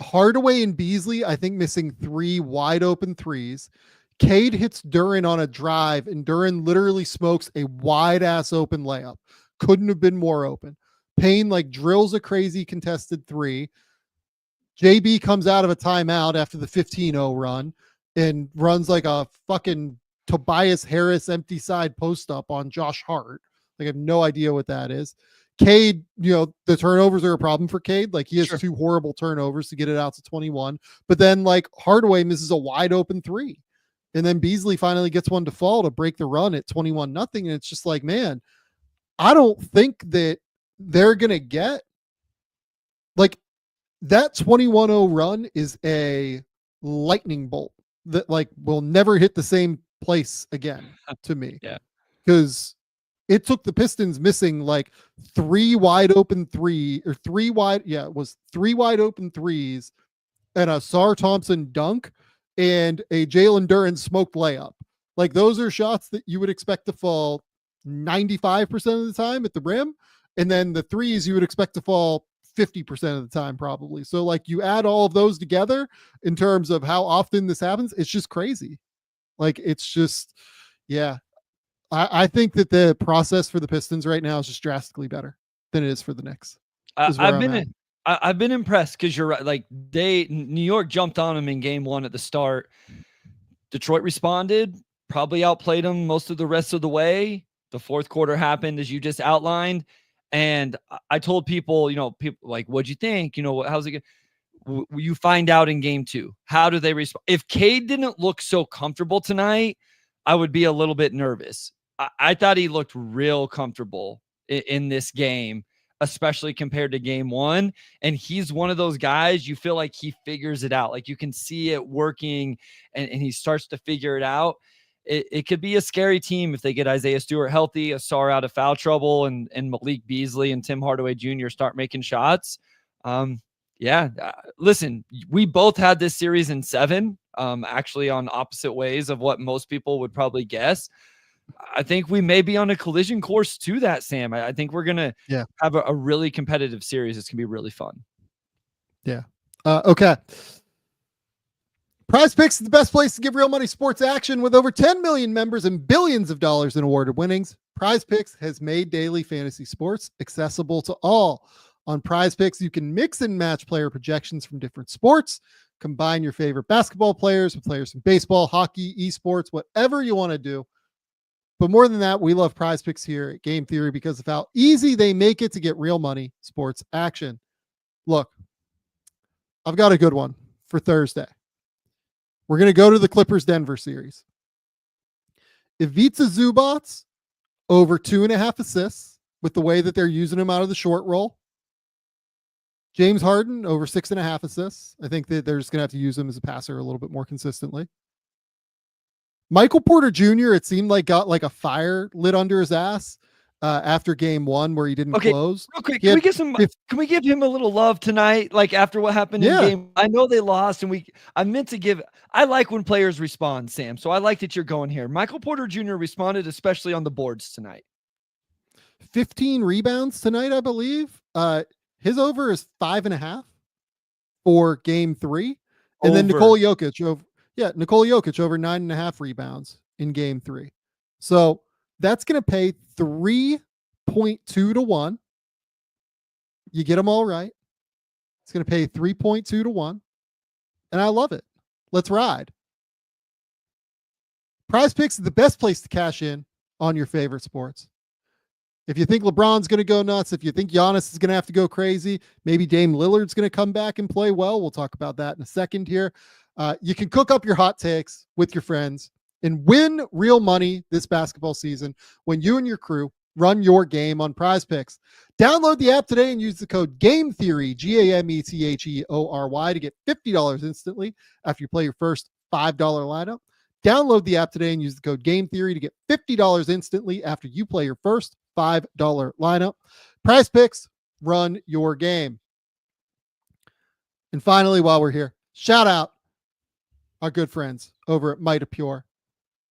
Hardaway and Beasley, I think, missing 3 wide open threes. Cade hits Duren on a drive, and Duren literally smokes a wide ass open layup. Couldn't have been more open. Payne like drills a crazy contested 3. JB comes out of a timeout after the 15-0 run and runs like a fucking Tobias Harris empty side post up on Josh Hart. Like I have no idea what that is. Cade, the turnovers are a problem for Cade. Like he has 2 horrible turnovers to get it out to 21. But then like Hardaway misses a wide open 3. And then Beasley finally gets one to fall to break the run at 21-0. And it's just like, man, I don't think that they're going to get like that 21-0 run is a lightning bolt that like will never hit the same place again to me. Yeah. Because it took the Pistons missing like 3 wide open 3 or 3 wide. Yeah, it was 3 wide open 3s and a Sar Thompson dunk and a Jalen Duren smoked layup. Like those are shots that you would expect to fall 95% of the time at the rim. And then the 3s you would expect to fall 50% of the time probably. So like you add all of those together in terms of how often this happens, it's just crazy. Like it's just, yeah. I think that the process for the Pistons right now is just drastically better than it is for the Knicks. I've been impressed because you're right. Like New York jumped on them in game one at the start. Detroit responded, probably outplayed them most of the rest of the way. The fourth quarter happened as you just outlined. And I told people, people like, what'd you think? How's it going? You find out in game 2. How do they respond? If Cade didn't look so comfortable tonight, I would be a little bit nervous. I thought he looked real comfortable in this game, especially compared to game 1. And he's one of those guys you feel like he figures it out. Like you can see it working and he starts to figure it out. It could be a scary team if they get Isaiah Stewart healthy, Asar out of foul trouble, and Malik Beasley and Tim Hardaway Jr. start making shots. Listen, we both had this series in 7, actually on opposite ways of what most people would probably guess. I think we may be on a collision course to that, Sam. I think we're going to have a really competitive series. It's going to be really fun. Yeah. Okay. PrizePicks is the best place to give real money sports action with over 10 million members and billions of dollars in awarded winnings. PrizePicks has made daily fantasy sports accessible to all. On PrizePicks, you can mix and match player projections from different sports, combine your favorite basketball players with players from baseball, hockey, esports, whatever you want to do. But more than that, we love PrizePicks here at Game Theory because of how easy they make it to get real money sports action. Look, I've got a good one for Thursday. We're going to go to the Clippers-Denver series. Ivica Zubac over 2.5 assists with the way that they're using him out of the short roll. James Harden over 6.5 assists. I think that they're just going to have to use him as a passer a little bit more consistently. Michael Porter Jr., it seemed like got like a fire lit under his ass after game 1 where he didn't close. Real quick, can we give him a little love tonight? Like after what happened in game, I know they lost, and I like when players respond, Sam. So I like that you're going here. Michael Porter Jr. responded, especially on the boards tonight. 15 rebounds tonight, I believe. His over is 5.5 for game 3. And then Nikola Jokic over 9.5 rebounds in game 3. So that's going to pay 3.2 to 1. You get them all right. It's going to pay 3.2 to 1. And I love it. Let's ride. PrizePicks is the best place to cash in on your favorite sports. If you think LeBron's going to go nuts, if you think Giannis is going to have to go crazy, maybe Dame Lillard's going to come back and play well. We'll talk about that in a second here. You can cook up your hot takes with your friends and win real money this basketball season when you and your crew run your game on PrizePicks. Download the app today and use the code GAMETHEORY, GAMETHEORY, to get $50 instantly after you play your first $5 lineup. Download the app today and use the code GAMETHEORY to get $50 instantly after you play your first $5 lineup. PrizePicks, run your game. And finally, while we're here, shout out our good friends over at MITOPURE.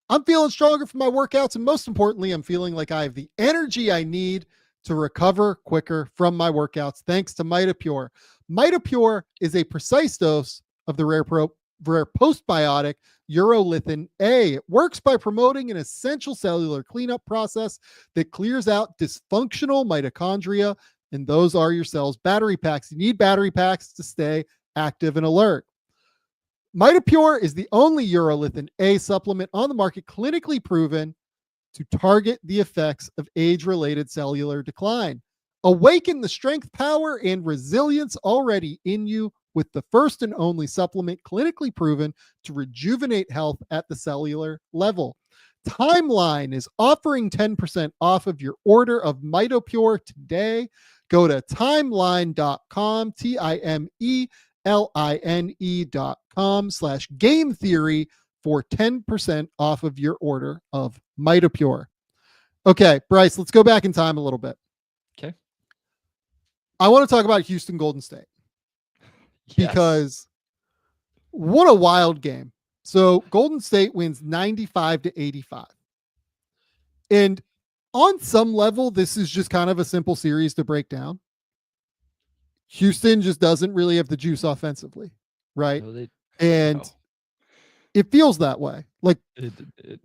I'm feeling stronger from my workouts, and most importantly, I'm feeling like I have the energy I need to recover quicker from my workouts thanks to MITOPURE. MITOPURE is a precise dose of the rare postbiotic urolithin A. It works by promoting an essential cellular cleanup process that clears out dysfunctional mitochondria, and those are your cells' battery packs. You need battery packs to stay active and alert. MITOPURE is the only urolithin A supplement on the market clinically proven to target the effects of age-related cellular decline. Awaken the strength, power, and resilience already in you with the first and only supplement clinically proven to rejuvenate health at the cellular level. Timeline is offering 10% off of your order of MITOPURE today. Go to timeline.com, timeline.com/game theory for 10% off of your order of MITOPURE. Okay, Bryce, let's go back in time a little bit. Okay. I want to talk about Houston Golden State. Yes. Because what a wild game. So Golden State wins 95-85. And on some level, this is just kind of a simple series to break down. Houston just doesn't really have the juice offensively, right? No, it feels that way. Like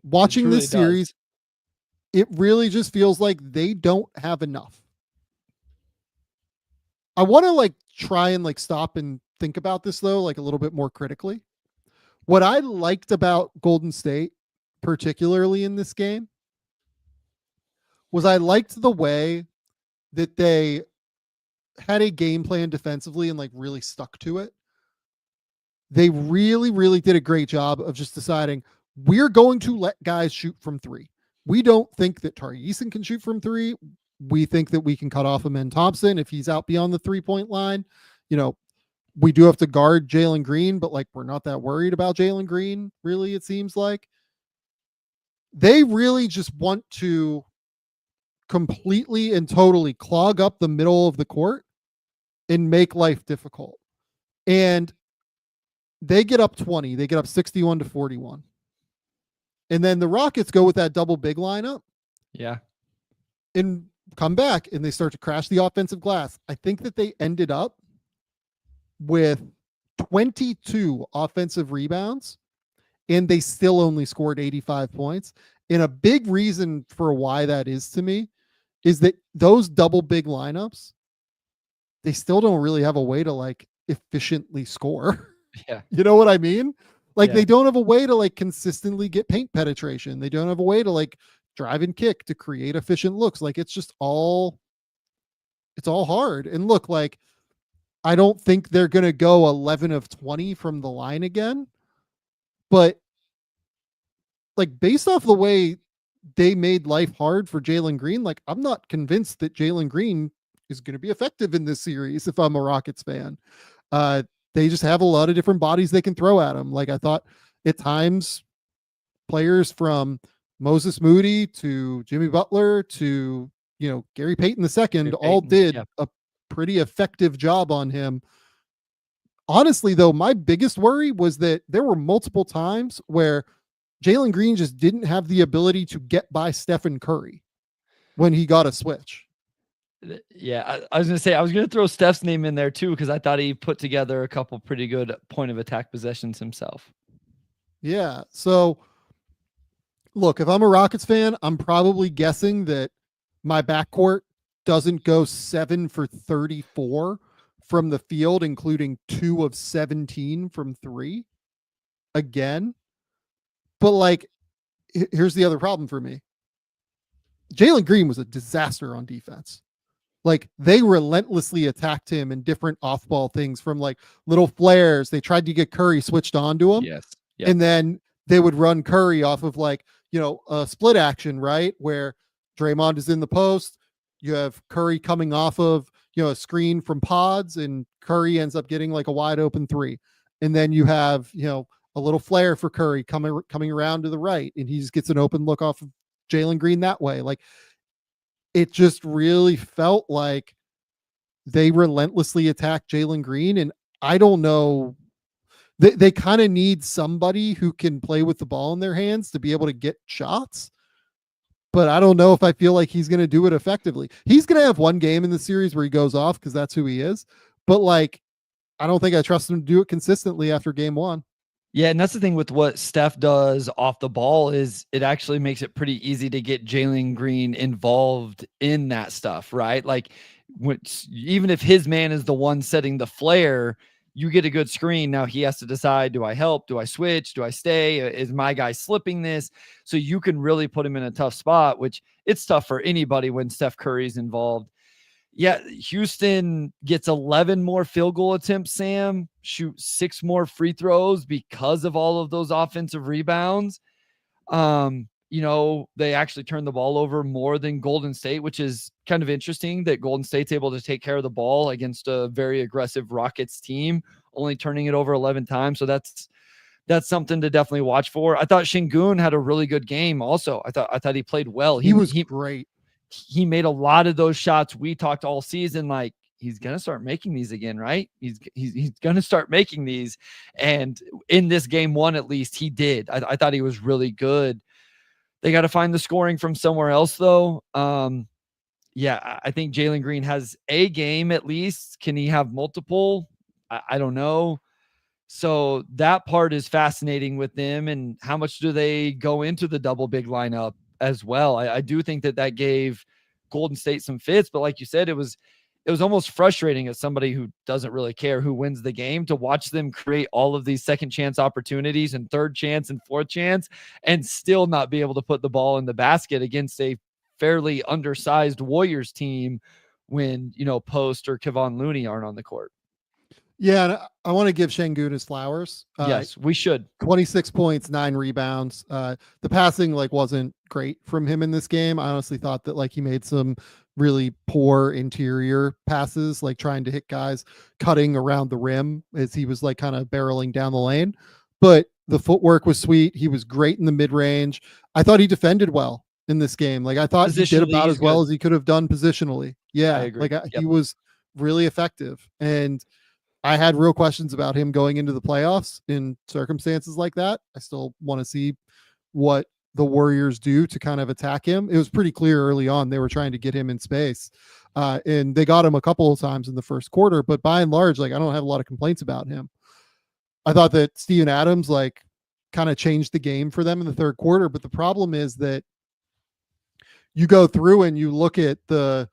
watching this series, it really just feels like they don't have enough. I want to try and stop and think about this though, a little bit more critically. What I liked about Golden State, particularly in this game, was I liked the way that they had a game plan defensively and really stuck to it. They really, really did a great job of just deciding we're going to let guys shoot from 3. We don't think that Tari Eason can shoot from 3. We think that we can cut off Amen Thompson if he's out beyond the 3-point line. We do have to guard Jalen Green, but we're not that worried about Jalen Green, really, it seems like. They really just want to completely and totally clog up the middle of the court and make life difficult. And they get up 20. They get up 61-41. And then the Rockets go with that double big lineup. Yeah. And come back, and they start to crash the offensive glass. I think that they ended up with 22 offensive rebounds, and they still only scored 85 points. And a big reason for why that is to me is that those double big lineups, they still don't really have a way to efficiently score. Yeah. You know what I mean? They don't have a way to consistently get paint penetration. They don't have a way to drive and kick to create efficient looks. It's just all hard. And look, I don't think they're going to go 11 of 20 from the line again, but based off the way they made life hard for Jalen Green. Like, I'm not convinced that Jalen Green is going to be effective in this series if I'm a Rockets fan. Uh, they just have a lot of different bodies they can throw at him. Like, I thought at times players from Moses Moody to Jimmy Butler to, Gary Payton II all did a pretty effective job on him. Honestly, though, my biggest worry was that there were multiple times where Jalen Green just didn't have the ability to get by Stephen Curry when he got a switch. Yeah, I was going to say, I was going to throw Steph's name in there too, because I thought he put together a couple pretty good point of attack possessions himself. Yeah. So, look, if I'm a Rockets fan, I'm probably guessing that my backcourt doesn't go 7 for 34 from the field, including 2 of 17 from 3 again. But like, here's the other problem for me. Jalen Green was a disaster on defense. Like, they relentlessly attacked him in different off-ball things, from like little flares. They tried to get Curry switched onto him. Yes. Yep. And then they would run Curry off of like, a split action, right? Where Draymond is in the post. You have Curry coming off of, a screen from pods, and Curry ends up getting like a wide open 3. And then you have, a little flare for Curry coming around to the right, and he just gets an open look off of Jalen Green that way. Like, it just really felt like they relentlessly attacked Jalen Green. And I don't know, they kind of need somebody who can play with the ball in their hands to be able to get shots. But I don't know if I feel like he's going to do it effectively. He's going to have one game in the series where he goes off because that's who he is. But like, I don't think I trust him to do it consistently after game 1. Yeah, and that's the thing with what Steph does off the ball, is it actually makes it pretty easy to get Jalen Green involved in that stuff, right? Like, even if his man is the one setting the flare, you get a good screen. Now he has to decide, do I help? Do I switch? Do I stay? Is my guy slipping this? So you can really put him in a tough spot, which it's tough for anybody when Steph Curry's involved. Yeah, Houston gets 11 more field goal attempts, Sam, shoot 6 more free throws because of all of those offensive rebounds. They actually turn the ball over more than Golden State, which is kind of interesting that Golden State's able to take care of the ball against a very aggressive Rockets team, only turning it over 11 times. So that's something to definitely watch for. I thought Şengün had a really good game also. I thought he played well. He was great. He made a lot of those shots. We talked all season, like, he's going to start making these again, right? He's going to start making these. And in this game 1, at least, he did. I thought he was really good. They got to find the scoring from somewhere else, though. Yeah, I think Jalen Green has a game at least. Can he have multiple? I don't know. So that part is fascinating with them. And how much do they go into the double big lineup as well? I do think that gave Golden State some fits, but like you said, it was almost frustrating as somebody who doesn't really care who wins the game to watch them create all of these second chance opportunities and third chance and fourth chance and still not be able to put the ball in the basket against a fairly undersized Warriors team when, Post or Kevon Looney aren't on the court. Yeah, and I want to give Şengün his flowers. Yes, we should. 26 points, 9 rebounds. The passing wasn't great from him in this game. I honestly thought that he made some really poor interior passes, like trying to hit guys cutting around the rim as he was kind of barreling down the lane. But the footwork was sweet. He was great in the mid-range. I thought he defended well in this game. I thought he did about as well as he could have done positionally. Yeah, I agree. He was really effective. And I had real questions about him going into the playoffs in circumstances like that. I still want to see what the Warriors do to kind of attack him. It was pretty clear early on they were trying to get him in space, and they got him a couple of times in the first quarter. But by and large, I don't have a lot of complaints about him. I thought that Steven Adams kind of changed the game for them in the third quarter. But the problem is that you go through and you look at the,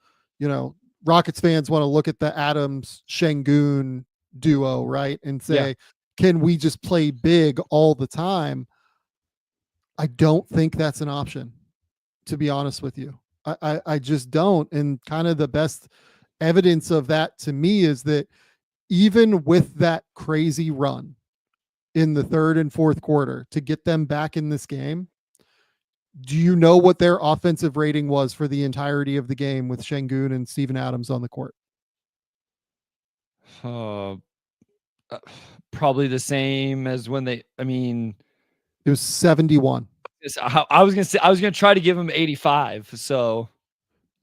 Rockets fans want to look at the Adams Şengün duo, right? And say, can we just play big all the time? I don't think that's an option, to be honest with you. I just don't. And kind of the best evidence of that to me is that even with that crazy run in the third and fourth quarter to get them back in this game, Do you know what their offensive rating was for the entirety of the game with Şengün and Steven Adams on the court? Uh, uh, Probably the same as when they. I mean, It was 71. I was gonna try to give him 85. So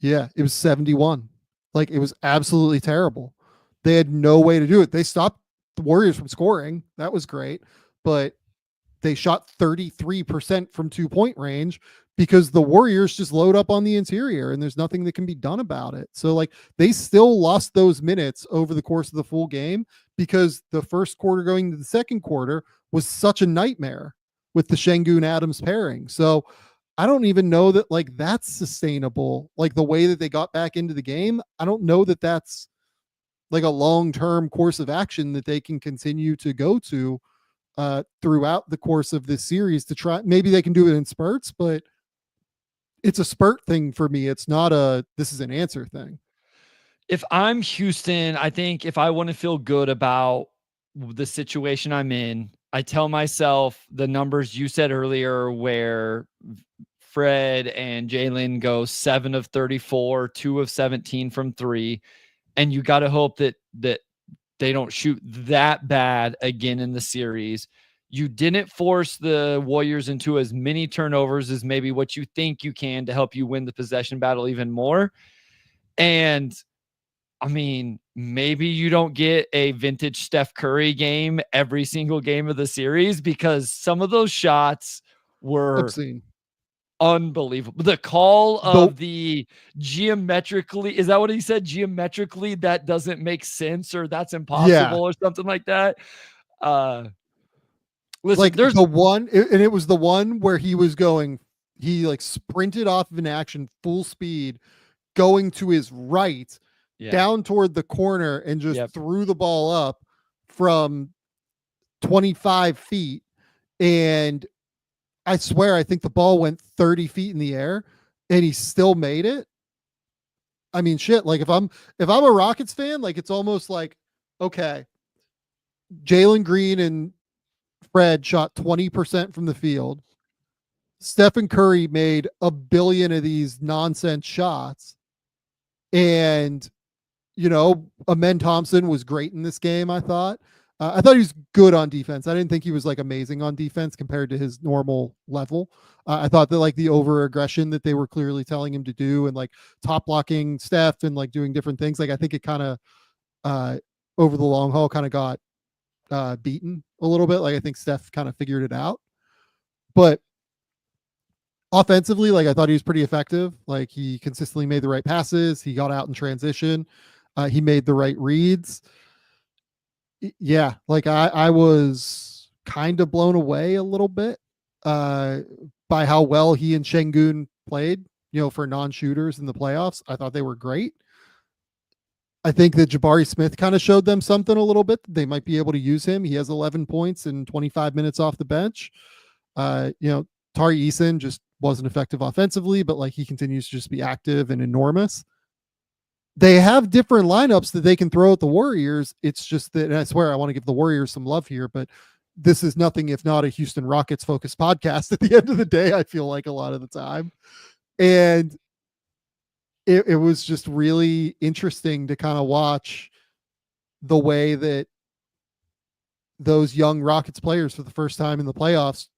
Yeah, it was 71. Like, it was absolutely terrible. They had no way to do it. They stopped the Warriors from scoring. That was great. But they shot 33% from 2-point range because the Warriors just load up on the interior and there's nothing that can be done about it. So, like, they still lost those minutes over the course of the full game because the first quarter going into the second quarter was such a nightmare with the Şengün Adams pairing. So I don't even know that, like, that's sustainable. Like, the way that they got back into the game, I don't know that that's like a long-term course of action that they can continue to go to throughout the course of this series to try. Maybe they can do it in spurts, but it's a spurt thing for me. It's not a this is an answer thing. if I'm Houston, I think if I want to feel good about the situation I'm in, I tell myself the numbers you said earlier where Fred and Jalen go 7 of 34, 2 of 17 from 3, and you got to hope that they don't shoot that bad again in the series. You didn't force the Warriors into as many turnovers as maybe what you think you can to help you win the possession battle even more. And I mean, maybe you don't get a vintage Steph Curry game every single game of the series because some of those shots were Obscene. unbelievable. The call of the geometrically, is that what he said? Geometrically, that doesn't make sense or that's impossible or something like that. Listen, Like, there's the one, and it was the one where he like sprinted off of an action full speed, going to his right, down toward the corner, and just threw the ball up from 25 feet. And I swear, I think the ball went 30 feet in the air and he still made it. I mean, shit, like, if I'm a Rockets fan, like, it's almost like, okay, Jalen Green and Fred shot 20% from the field. Stephen Curry made a billion of these nonsense shots. And, Amen Thompson was great in this game, I thought. I thought he was good on defense. I didn't think he was, like, amazing on defense compared to his normal level. I thought that, like, the over aggression that they were clearly telling him to do and, like, top blocking Steph and, like, doing different things, like, I think it kind of over the long haul kind of got beaten a little bit. Like, I think Steph kind of figured it out. But offensively, like, I thought he was pretty effective. Like, he consistently made the right passes. He got out in transition. He made the right reads. Yeah, like, I was kind of blown away a little bit by how well he and Şengün played, for non-shooters in the playoffs. I thought they were great. I think that Jabari Smith kind of showed them something a little bit. They might be able to use him. He has 11 points and 25 minutes off the bench. Tari Eason just wasn't effective offensively, but, like, he continues to just be active and enormous. They have different lineups that they can throw at the Warriors. It's just that, and I swear I want to give the Warriors some love here, but this is nothing if not a Houston Rockets focused podcast at the end of the day, I feel like, a lot of the time. And it was just really interesting to kind of watch the way that those young Rockets players for the first time in the playoffs,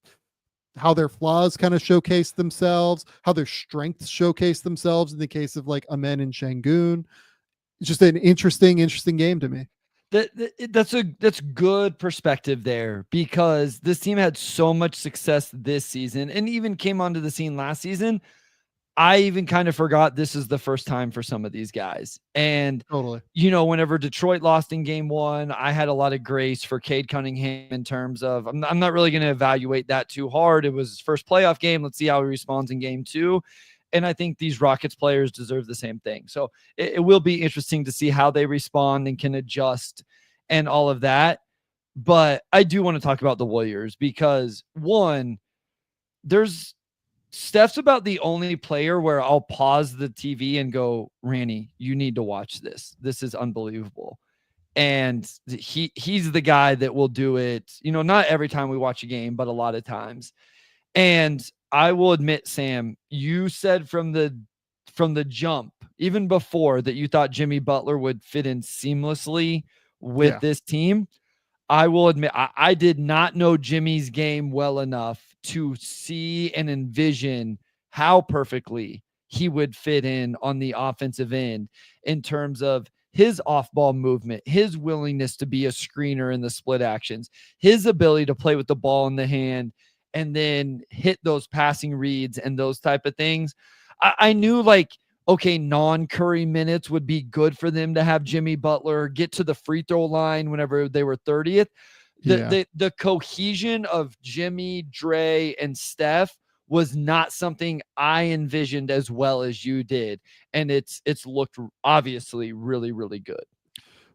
how their flaws kind of showcase themselves, how their strengths showcase themselves in the case of, like, Amen and Şengün. It's just an interesting game to me. That's good perspective there because this team had so much success this season and even came onto the scene last season. I even kind of forgot this is the first time for some of these guys. And, Totally. Whenever Detroit lost in game 1, I had a lot of grace for Cade Cunningham in terms of, I'm not really going to evaluate that too hard. It was his first playoff game. Let's see how he responds in game 2. And I think these Rockets players deserve the same thing. So it will be interesting to see how they respond and can adjust and all of that. But I do want to talk about the Warriors because, one, Steph's about the only player where I'll pause the TV and go, Randy, you need to watch this. This is unbelievable. And he's the guy that will do it, not every time we watch a game, but a lot of times. And I will admit, Sam, you said from the jump, even before, that you thought Jimmy Butler would fit in seamlessly with this team. I will admit, I did not know Jimmy's game well enough to see and envision how perfectly he would fit in on the offensive end in terms of his off-ball movement, his willingness to be a screener in the split actions, his ability to play with the ball in the hand and then hit those passing reads and those type of things. I knew, like, okay, non-Curry minutes would be good for them to have Jimmy Butler get to the free throw line whenever they were 30th. The cohesion of Jimmy, Dre, and Steph was not something I envisioned as well as you did. And it's looked obviously really, really good.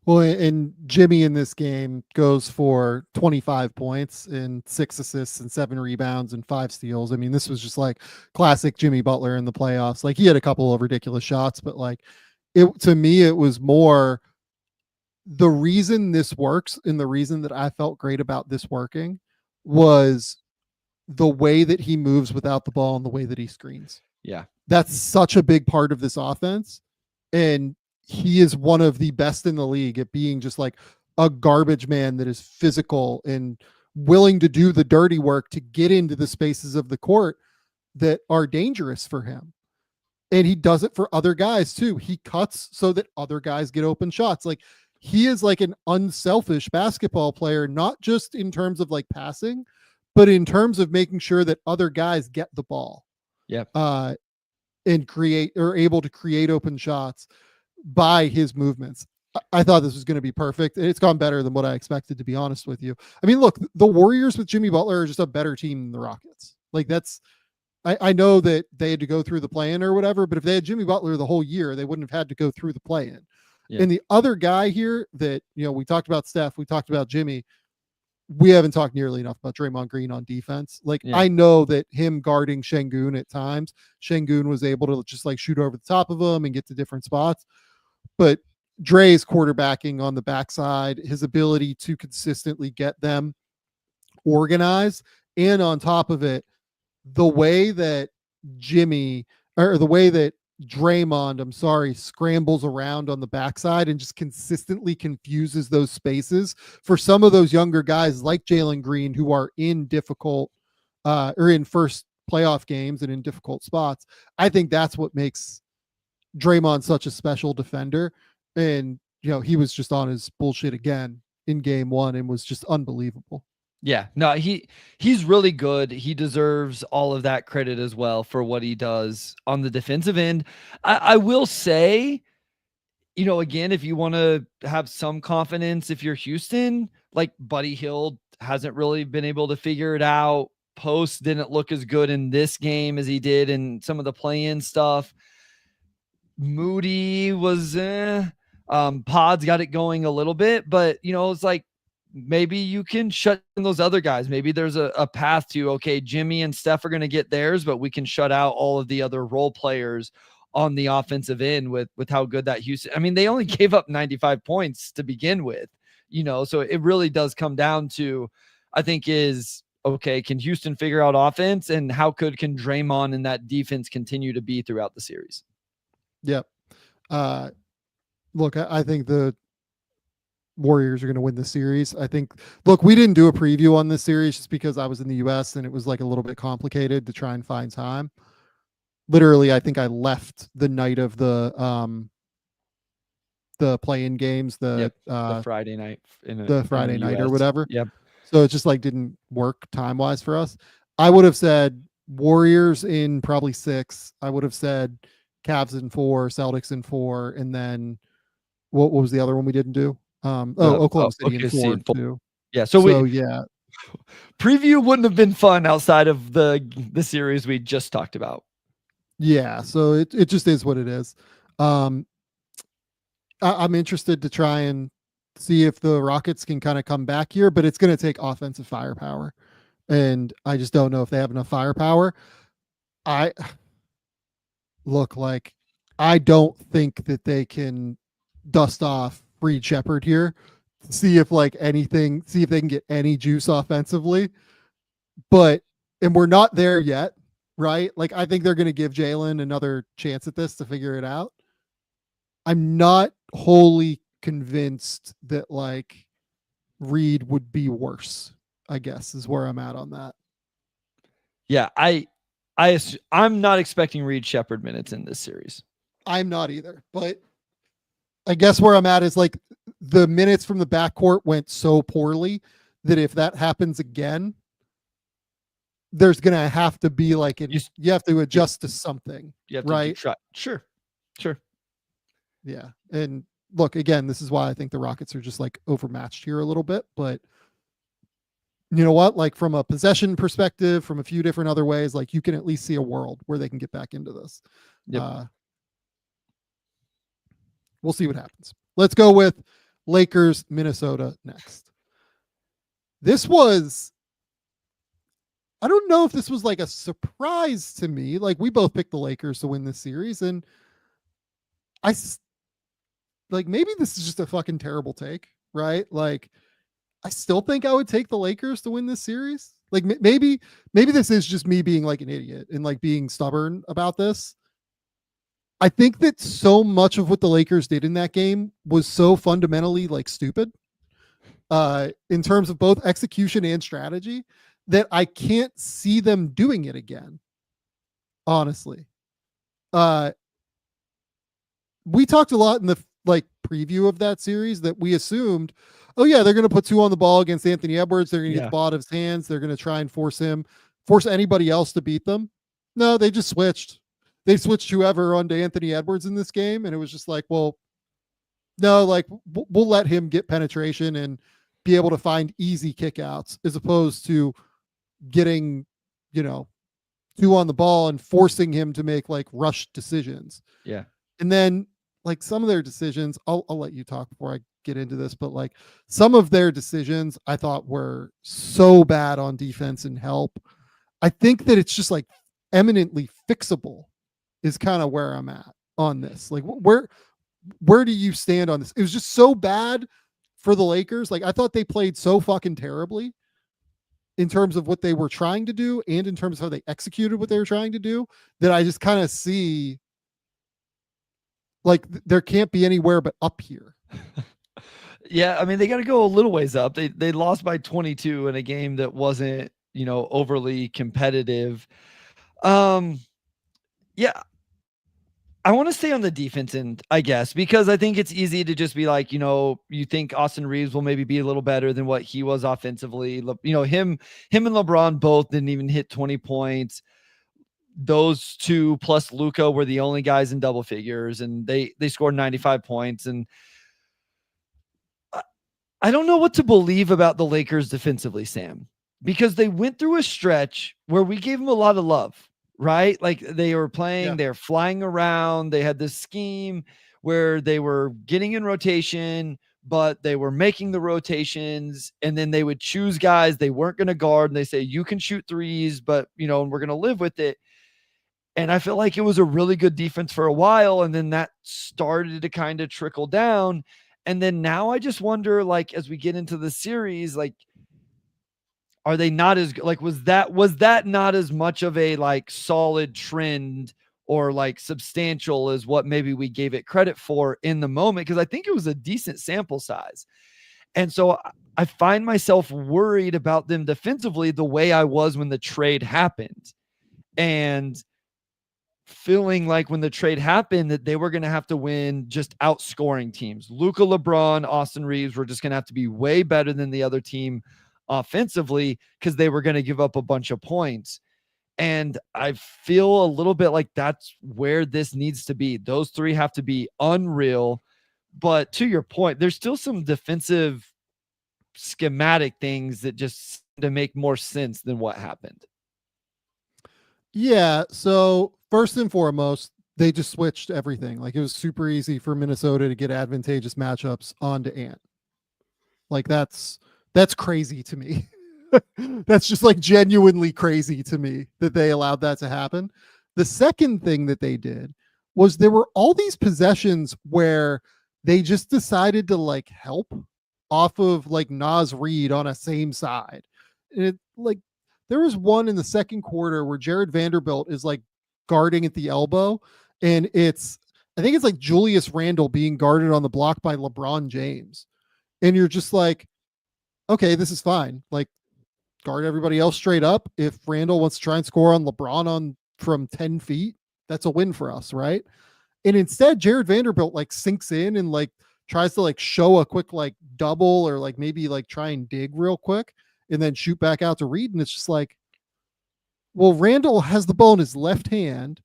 Well, and Jimmy in this game goes for 25 points and 6 assists and 7 rebounds and 5 steals. I mean, this was just like classic Jimmy Butler in the playoffs. Like, he had a couple of ridiculous shots, but like, to me, it was more the reason this works and the reason that I felt great about this working was the way that he moves without the ball and the way that he screens. Yeah. That's such a big part of this offense. And he is one of the best in the league at being just like a garbage man that is physical and willing to do the dirty work to get into the spaces of the court that are dangerous for him. And he does it for other guys too. He cuts so that other guys get open shots. Like, he is like an unselfish basketball player, not just in terms of like passing, but in terms of making sure that other guys get the ball. Yep. And able to create open shots by his movements. I thought this was going to be perfect. It's gone better than what I expected, to be honest with you. I mean, look, the Warriors with Jimmy Butler are just a better team than the Rockets. Like, I know that they had to go through the play-in or whatever, but if they had Jimmy Butler the whole year, they wouldn't have had to go through the play-in. Yeah. And the other guy here that, we talked about Steph, we talked about Jimmy. We haven't talked nearly enough about Draymond Green on defense. Like, I know that him guarding Şengün at times, Şengün was able to just like shoot over the top of him and get to different spots. But Dre's quarterbacking on the backside, his ability to consistently get them organized, and on top of it, the way that Draymond, scrambles around on the backside and just consistently confuses those spaces for some of those younger guys like Jalen Green, who are in difficult or in first playoff games and in difficult spots. I think that's what makes Draymond such a special defender. And, he was just on his bullshit again in game 1 and was just unbelievable. Yeah, no, he's really good. He deserves all of that credit as well for what he does on the defensive end. I will say, again, if you want to have some confidence, if you're Houston, like, Buddy Hield hasn't really been able to figure it out. Post didn't look as good in this game as he did in some of the play-in stuff. Moody was Pods got it going a little bit, but it's like, maybe you can shut down those other guys. Maybe there's a path to, okay, Jimmy and Steph are going to get theirs, but we can shut out all of the other role players on the offensive end with how good that Houston. I mean, they only gave up 95 points to begin with, so it really does come down to, I think, is, okay, can Houston figure out offense, and how can Draymond and that defense continue to be throughout the series? Yep. Look, I think the Warriors are going to win the series. I think, look, we didn't do a preview on this series just because I was in the US and it was like a little bit complicated to try and find time. Literally, I think I left the night of the play-in games, the Friday night, Friday night or whatever. Yep. So it just like didn't work time-wise for us. I would have said Warriors in probably 6. I would have said Cavs in 4, Celtics in 4, and then what was the other one we didn't do? Oklahoma City in 4 too. Yeah. Yeah. Preview wouldn't have been fun outside of the series we just talked about. Yeah. So it just is what it is. I'm interested to try and see if the Rockets can kind of come back here, but it's going to take offensive firepower. And I just don't know if they have enough firepower. I don't think that they can dust off Reed Shepherd here, see if they can get any juice offensively. And we're not there yet. right? Like, I think they're going to give Jalen another chance at this to figure it out. I'm not wholly convinced that like Reed would be worse, I guess, is where I'm at on that. Yeah, I'm not expecting Reed Shepherd minutes in this series. I'm not either, but I guess where I'm at is like the minutes from the backcourt went so poorly that if that happens again, there's going to have to be like, you have to adjust to something, You have right? to try. Sure. Yeah. And look, again, this is why I think the Rockets are just like overmatched here a little bit, but you know what? Like from a possession perspective, from a few different other ways, like you can at least see a world where they can get back into this. Yep. We'll see what happens. Let's go with Lakers, Minnesota next. This was, I don't know if this was like a surprise to me. Like we both picked the Lakers to win this series, and like maybe this is just a fucking terrible take, right? Like I still think I would take the Lakers to win this series. Like maybe this is just me being like an idiot and like being stubborn about this. I think that so much of what the Lakers did in that game was so fundamentally like stupid in terms of both execution and strategy that I can't see them doing it again. Honestly. We talked a lot in the like preview of that series that we assumed, oh yeah, they're going to put 2 on the ball against Anthony Edwards. They're going to get the ball out of his hands. They're going to try and force anybody else to beat them. No, they just switched. They switched whoever onto Anthony Edwards in this game. And it was just like, well, no, like we'll let him get penetration and be able to find easy kickouts as opposed to getting, 2 on the ball and forcing him to make like rushed decisions. Yeah. And then like some of their decisions, I'll let you talk before I get into this, but like some of their decisions I thought were so bad on defense and help. I think that it's just like eminently fixable is kind of where I'm at on this. Like where do you stand on this? It was just so bad for the Lakers. Like I thought they played so fucking terribly in terms of what they were trying to do and in terms of how they executed what they were trying to do that I just kind of see like there can't be anywhere but up here. Yeah, I mean they got to go a little ways up. They lost by 22 in a game that wasn't, overly competitive. Yeah. I want to stay on the defense end, I guess, because I think it's easy to just be like, you think Austin Reeves will maybe be a little better than what he was offensively. Him and LeBron both didn't even hit 20 points. Those two plus Luka were the only guys in double figures, and they scored 95 points. And I don't know what to believe about the Lakers defensively, Sam, because they went through a stretch where we gave them a lot of love. Right? Like they were playing, they're flying around. They had this scheme where they were getting in rotation, but they were making the rotations, and then they would choose guys they weren't going to guard. And they say, you can shoot threes, but and we're going to live with it. And I feel like it was a really good defense for a while. And then that started to kind of trickle down. And then now I just wonder, like, as we get into the series, like, are they not as like, was that not as much of a like solid trend or like substantial as what maybe we gave it credit for in the moment? Cause I think it was a decent sample size. And so I find myself worried about them defensively the way I was when the trade happened, and feeling like when the trade happened that they were going to have to win just outscoring teams. Luka, LeBron, Austin Reeves were just going to have to be way better than the other team offensively because they were going to give up a bunch of points. And I feel a little bit like that's where this needs to be. Those three have to be unreal. But to your point, there's still some defensive schematic things that just to make more sense than what happened. Yeah. So first and foremost, they just switched everything. Like it was super easy for Minnesota to get advantageous matchups onto Ant. Like that's crazy to me. That's just like genuinely crazy to me that they allowed that to happen. The second thing that they did was there were all these possessions where they just decided to like help off of like Naz Reid on a same side. And it like There was one in the second quarter where Jared Vanderbilt is like guarding at the elbow, and I think it's like Julius Randle being guarded on the block by LeBron James. And you're just like, okay, this is fine. Like, guard everybody else straight up. If Randall wants to try and score on LeBron from 10 feet, that's a win for us, right? And instead, Jared Vanderbilt like sinks in and like tries to like show a quick like double or like maybe like try and dig real quick and then shoot back out to Reed. And it's just like, well, Randall has the ball in his left hand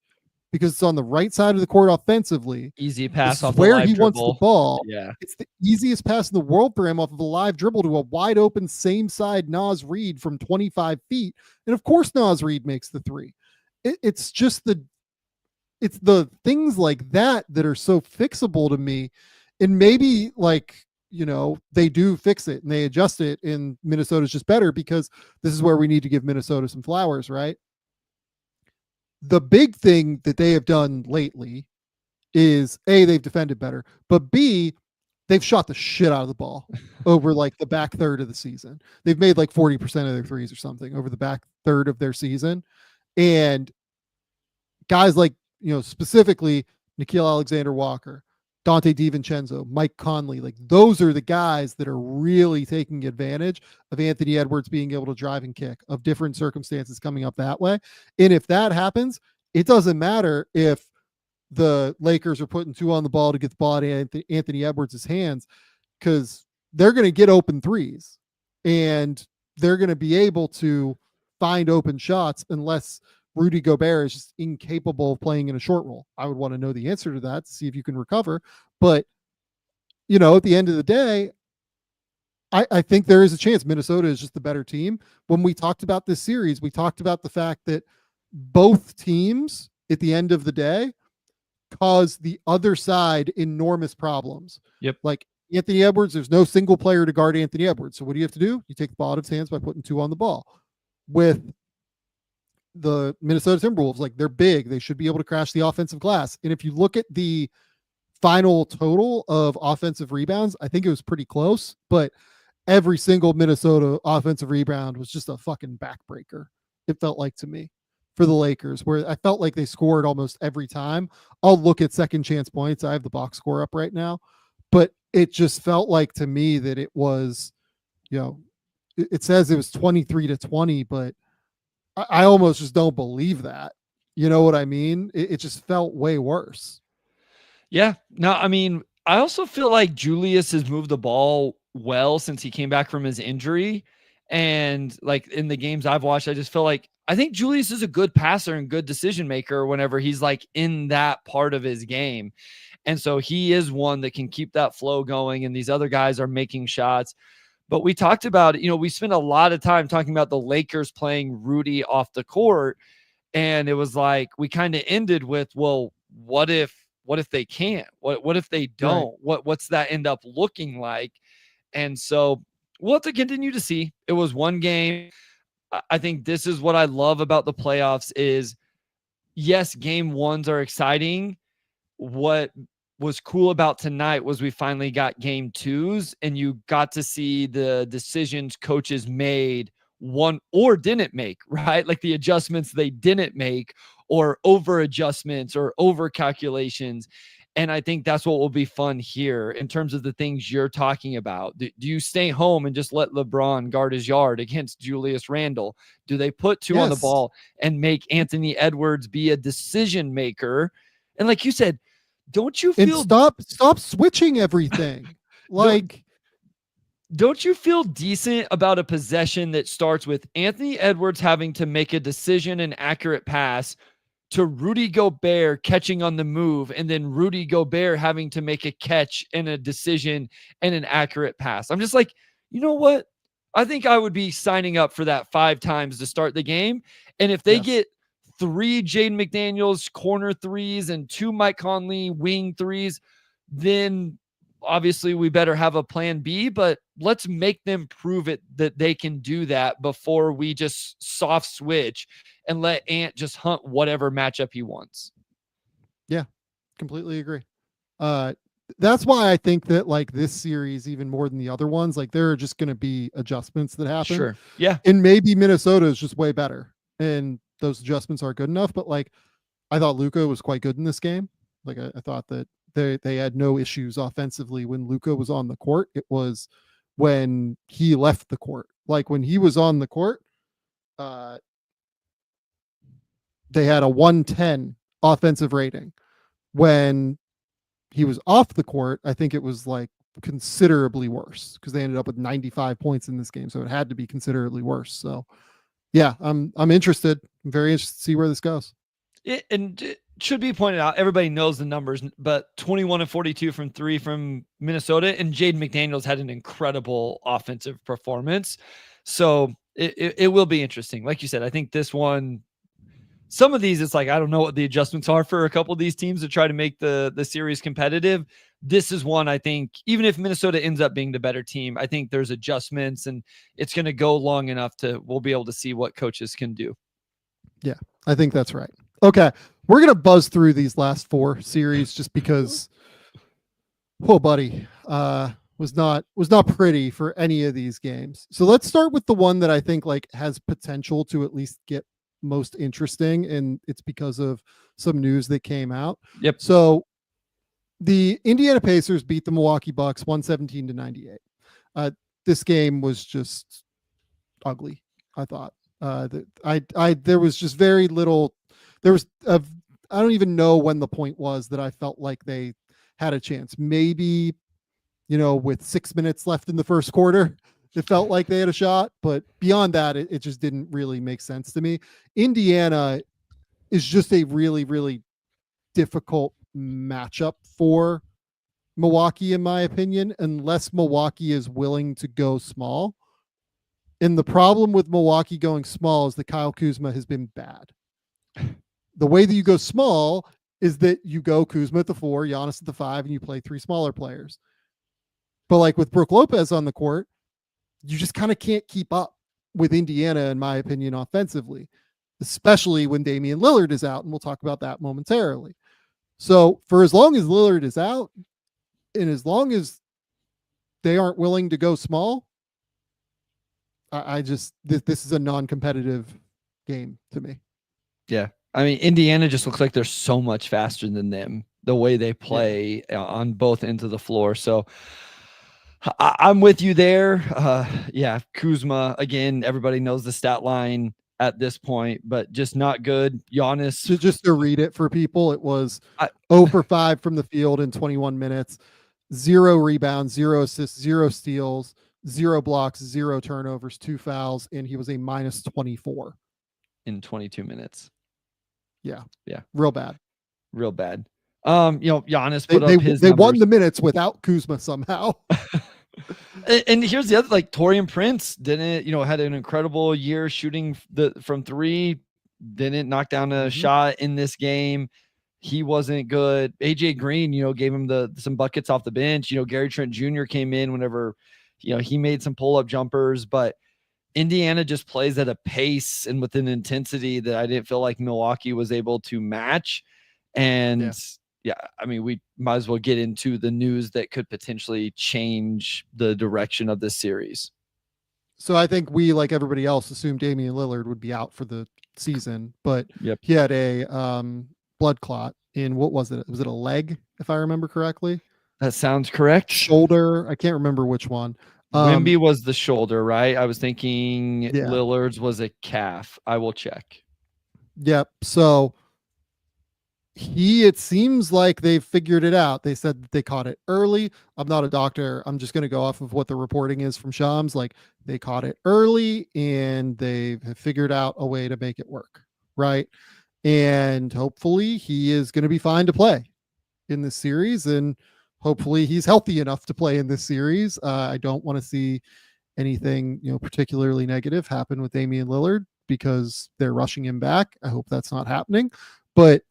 because it's on the right side of the court offensively. Easy pass off where a live he dribble. wants the ball. Yeah. It's the easiest pass in the world for him off of a live dribble to a wide open same side Naz Reid from 25 feet. And of course, Naz Reid makes the three. It's just it's the things like that that are so fixable to me. And maybe like, you know, they do fix it and they adjust it and Minnesota's just better because this is where we need to give Minnesota some flowers, right? The big thing that they have done lately is A, they've defended better, but B, they've shot the shit out of the ball over like the back third of the season. They've made like 40% of their threes or something over the back third of their season. And guys like, you know, specifically Nickeil Alexander-Walker, Dante DiVincenzo, Mike Conley, like those are the guys that are really taking advantage of Anthony Edwards being able to drive and kick, of different circumstances coming up that way. And if that happens, it doesn't matter if the Lakers are putting 2 on the ball to get the ball in Anthony Edwards' hands, because they're going to get open threes and they're going to be able to find open shots unless Rudy Gobert is just incapable of playing in a short roll. I would want to know the answer to that to see if you can recover. But, you know, at the end of the day, I think there is a chance Minnesota is just the better team. When we talked about this series, we talked about the fact that both teams at the end of the day cause the other side enormous problems. Yep. Like Anthony Edwards, there's no single player to guard Anthony Edwards. So what do you have to do? You take the ball out of his hands by putting 2 on the ball. With the Minnesota Timberwolves, like they're big, they should be able to crash the offensive glass. And if you look at the final total of offensive rebounds, I think it was pretty close, but every single Minnesota offensive rebound was just a fucking backbreaker. It felt like to me for the Lakers, where I felt like they scored almost every time. I'll look at second chance points. I have the box score up right now, but it just felt like to me that it was, you know, it says it was 23-20, but I almost just don't believe that. You know what I mean? It just felt way worse. Yeah. No, I mean, I also feel like Julius has moved the ball well since he came back from his injury. And like in the games I've watched, I just feel like I think Julius is a good passer and good decision maker whenever he's like in that part of his game. And so he is one that can keep that flow going. And these other guys are making shots. But we talked about, you know, we spent a lot of time talking about the Lakers playing Rudy off the court. And it was like, we kind of ended with, well, what if they can't? What if they don't? Right. What's that end up looking like? And so we'll have to continue to see. It was one game. I think this is what I love about the playoffs is, yes, game ones are exciting. What was cool about tonight was we finally got game twos and you got to see the decisions coaches made, one or didn't make, right? Like the adjustments they didn't make, or over adjustments or over calculations. And I think that's what will be fun here in terms of the things you're talking about. Do you stay home and just let LeBron guard his yard against Julius Randle? Do they put 2 on the ball and make Anthony Edwards be a decision maker? And like you said, don't you feel... And stop switching everything. Like... Don't you feel decent about a possession that starts with Anthony Edwards having to make a decision and accurate pass to Rudy Gobert catching on the move, and then Rudy Gobert having to make a catch and a decision and an accurate pass? I'm just like, you know what? I think I would be signing up for that 5 times to start the game. And if they get 3 Jaden McDaniels corner threes and 2 Mike Conley wing threes, then obviously we better have a plan B, but let's make them prove it that they can do that before we just soft switch and let Ant just hunt whatever matchup he wants. Yeah, completely agree. that's why I think that like this series, even more than the other ones, like there are just going to be adjustments that happen. Sure. Yeah. And maybe Minnesota is just way better and those adjustments are good enough. But like, I thought Luka was quite good in this game. Like I thought that they had no issues offensively when Luka was on the court. It was when he left the court. Like when he was on the court, they had a 110 offensive rating. When he was off the court, I think it was like considerably worse because they ended up with 95 points in this game. So it had to be considerably worse. So yeah, I'm interested. I'm very interested to see where this goes. It should be pointed out, everybody knows the numbers, but 21 and 42 from three from Minnesota, and Jaden McDaniels had an incredible offensive performance. So it will be interesting. Like you said, I think this one, some of these, it's like, I don't know what the adjustments are for a couple of these teams to try to make the series competitive. This is one, I think, even if Minnesota ends up being the better team, I think there's adjustments and it's going to go long enough we'll be able to see what coaches can do. Yeah, I think that's right. Okay, we're going to buzz through these last four series just because, oh, buddy, was not pretty for any of these games. So let's start with the one that I think like has potential to at least get most interesting, and it's because of some news that came out. Yep. So the Indiana Pacers beat the Milwaukee Bucks 117-98. This game was just ugly, I thought. There was just very little. There was I don't even know when the point was that I felt like they had a chance. Maybe, with 6 minutes left in the first quarter, it felt like they had a shot, but beyond that, it just didn't really make sense to me. Indiana is just a really, really difficult matchup for Milwaukee, in my opinion, unless Milwaukee is willing to go small. And the problem with Milwaukee going small is that Kyle Kuzma has been bad. The way that you go small is that you go Kuzma at the 4, Giannis at the 5, and you play 3 smaller players. But like with Brook Lopez on the court, you just kind of can't keep up with Indiana, in my opinion, offensively, especially when Damian Lillard is out. And we'll talk about that momentarily. So for as long as Lillard is out, and as long as they aren't willing to go small, this is a non-competitive game to me. Yeah. I mean, Indiana just looks like they're so much faster than them, the way they play on both ends of the floor. So I'm with you there. Yeah, Kuzma, again, everybody knows the stat line at this point, but just not good. Giannis. Just to read it for people, it was 0 for 5 from the field in 21 minutes, 0 rebounds, 0 assists, 0 steals, 0 blocks, 0 turnovers, 2 fouls, and he was a minus 24 in 22 minutes. Yeah. Yeah. Real bad. Giannis put up his they numbers. won the minutes without Kuzma somehow. And here's the other, like Taurean Prince didn't, had an incredible year shooting from 3, didn't knock down a shot in this game. He wasn't good. AJ Green, gave him some buckets off the bench. Gary Trent Jr. came in whenever, he made some pull-up jumpers, but Indiana just plays at a pace and with an intensity that I didn't feel like Milwaukee was able to match. And I mean, we might as well get into the news that could potentially change the direction of this series. So I think we, like everybody else, assumed Damian Lillard would be out for the season, but he had a blood clot in, what was it? Was it a leg, if I remember correctly? That sounds correct. Shoulder. I can't remember which one. Wemby was the shoulder, right? I was thinking Lillard's was a calf. I will check. Yep. So it seems like they've figured it out. They said that they caught it early. I'm not a doctor. I'm just going to go off of what the reporting is from Shams. Like they caught it early and they have figured out a way to make it work. Right. And hopefully he is going to be fine to play in this series. And hopefully he's healthy enough to play in this series. I don't want to see anything, particularly negative happen with Damian Lillard because they're rushing him back. I hope that's not happening. But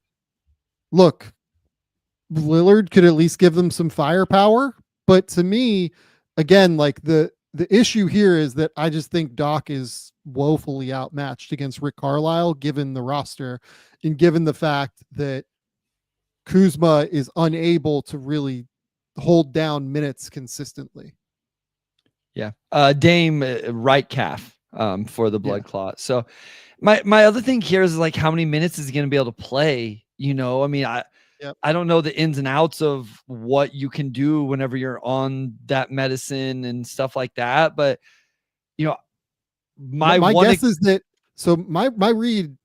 look, Lillard could at least give them some firepower. But to me, again, like the issue here is that I just think Doc is woefully outmatched against Rick Carlisle, given the roster and given the fact that Kuzma is unable to really hold down minutes consistently. Yeah. Dame right calf for the blood clot. So my other thing here is like, how many minutes is he going to be able to play? You know, I mean, I don't know the ins and outs of what you can do whenever you're on that medicine and stuff like that. But, you know, my guess is that, so my read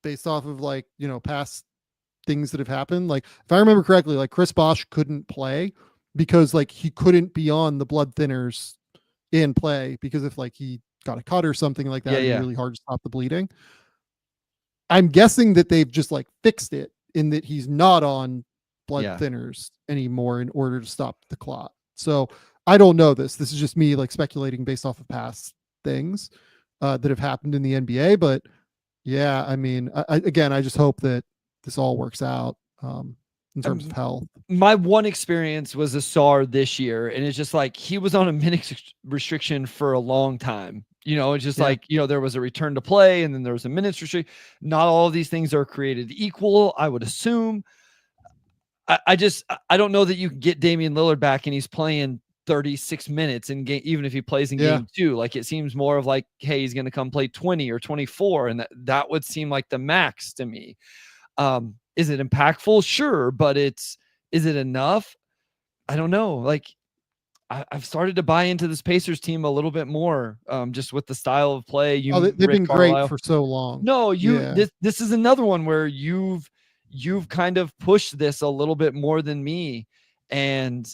based off of like, you know, past things that have happened, like if I remember correctly, like Chris Bosh couldn't play because like he couldn't be on the blood thinners in play, because if like he got a cut or something like that, it'd be really hard to stop the bleeding. I'm guessing that they've just like fixed it in that he's not on blood thinners anymore in order to stop the clot. So I don't know this. This is just me like speculating based off of past things that have happened in the NBA. But yeah, I mean, again, I just hope that this all works out in terms of health. My one experience was Asar this year, and it's just like he was on a minute restriction for a long time. You know, it's just like, you know, there was a return to play and then there was a minutes restriction. Not all of these things are created equal, I would assume. I don't know that you can get Damian Lillard back and he's playing 36 minutes in game, even if he plays in game 2. Like it seems more of like, hey, he's going to come play 20 or 24. And that would seem like the max to me. Is it impactful? Sure. But is it enough? I don't know. Like I've started to buy into this Pacers team a little bit more, just with the style of play. They've been great for so long. No, this is another one where you've kind of pushed this a little bit more than me. And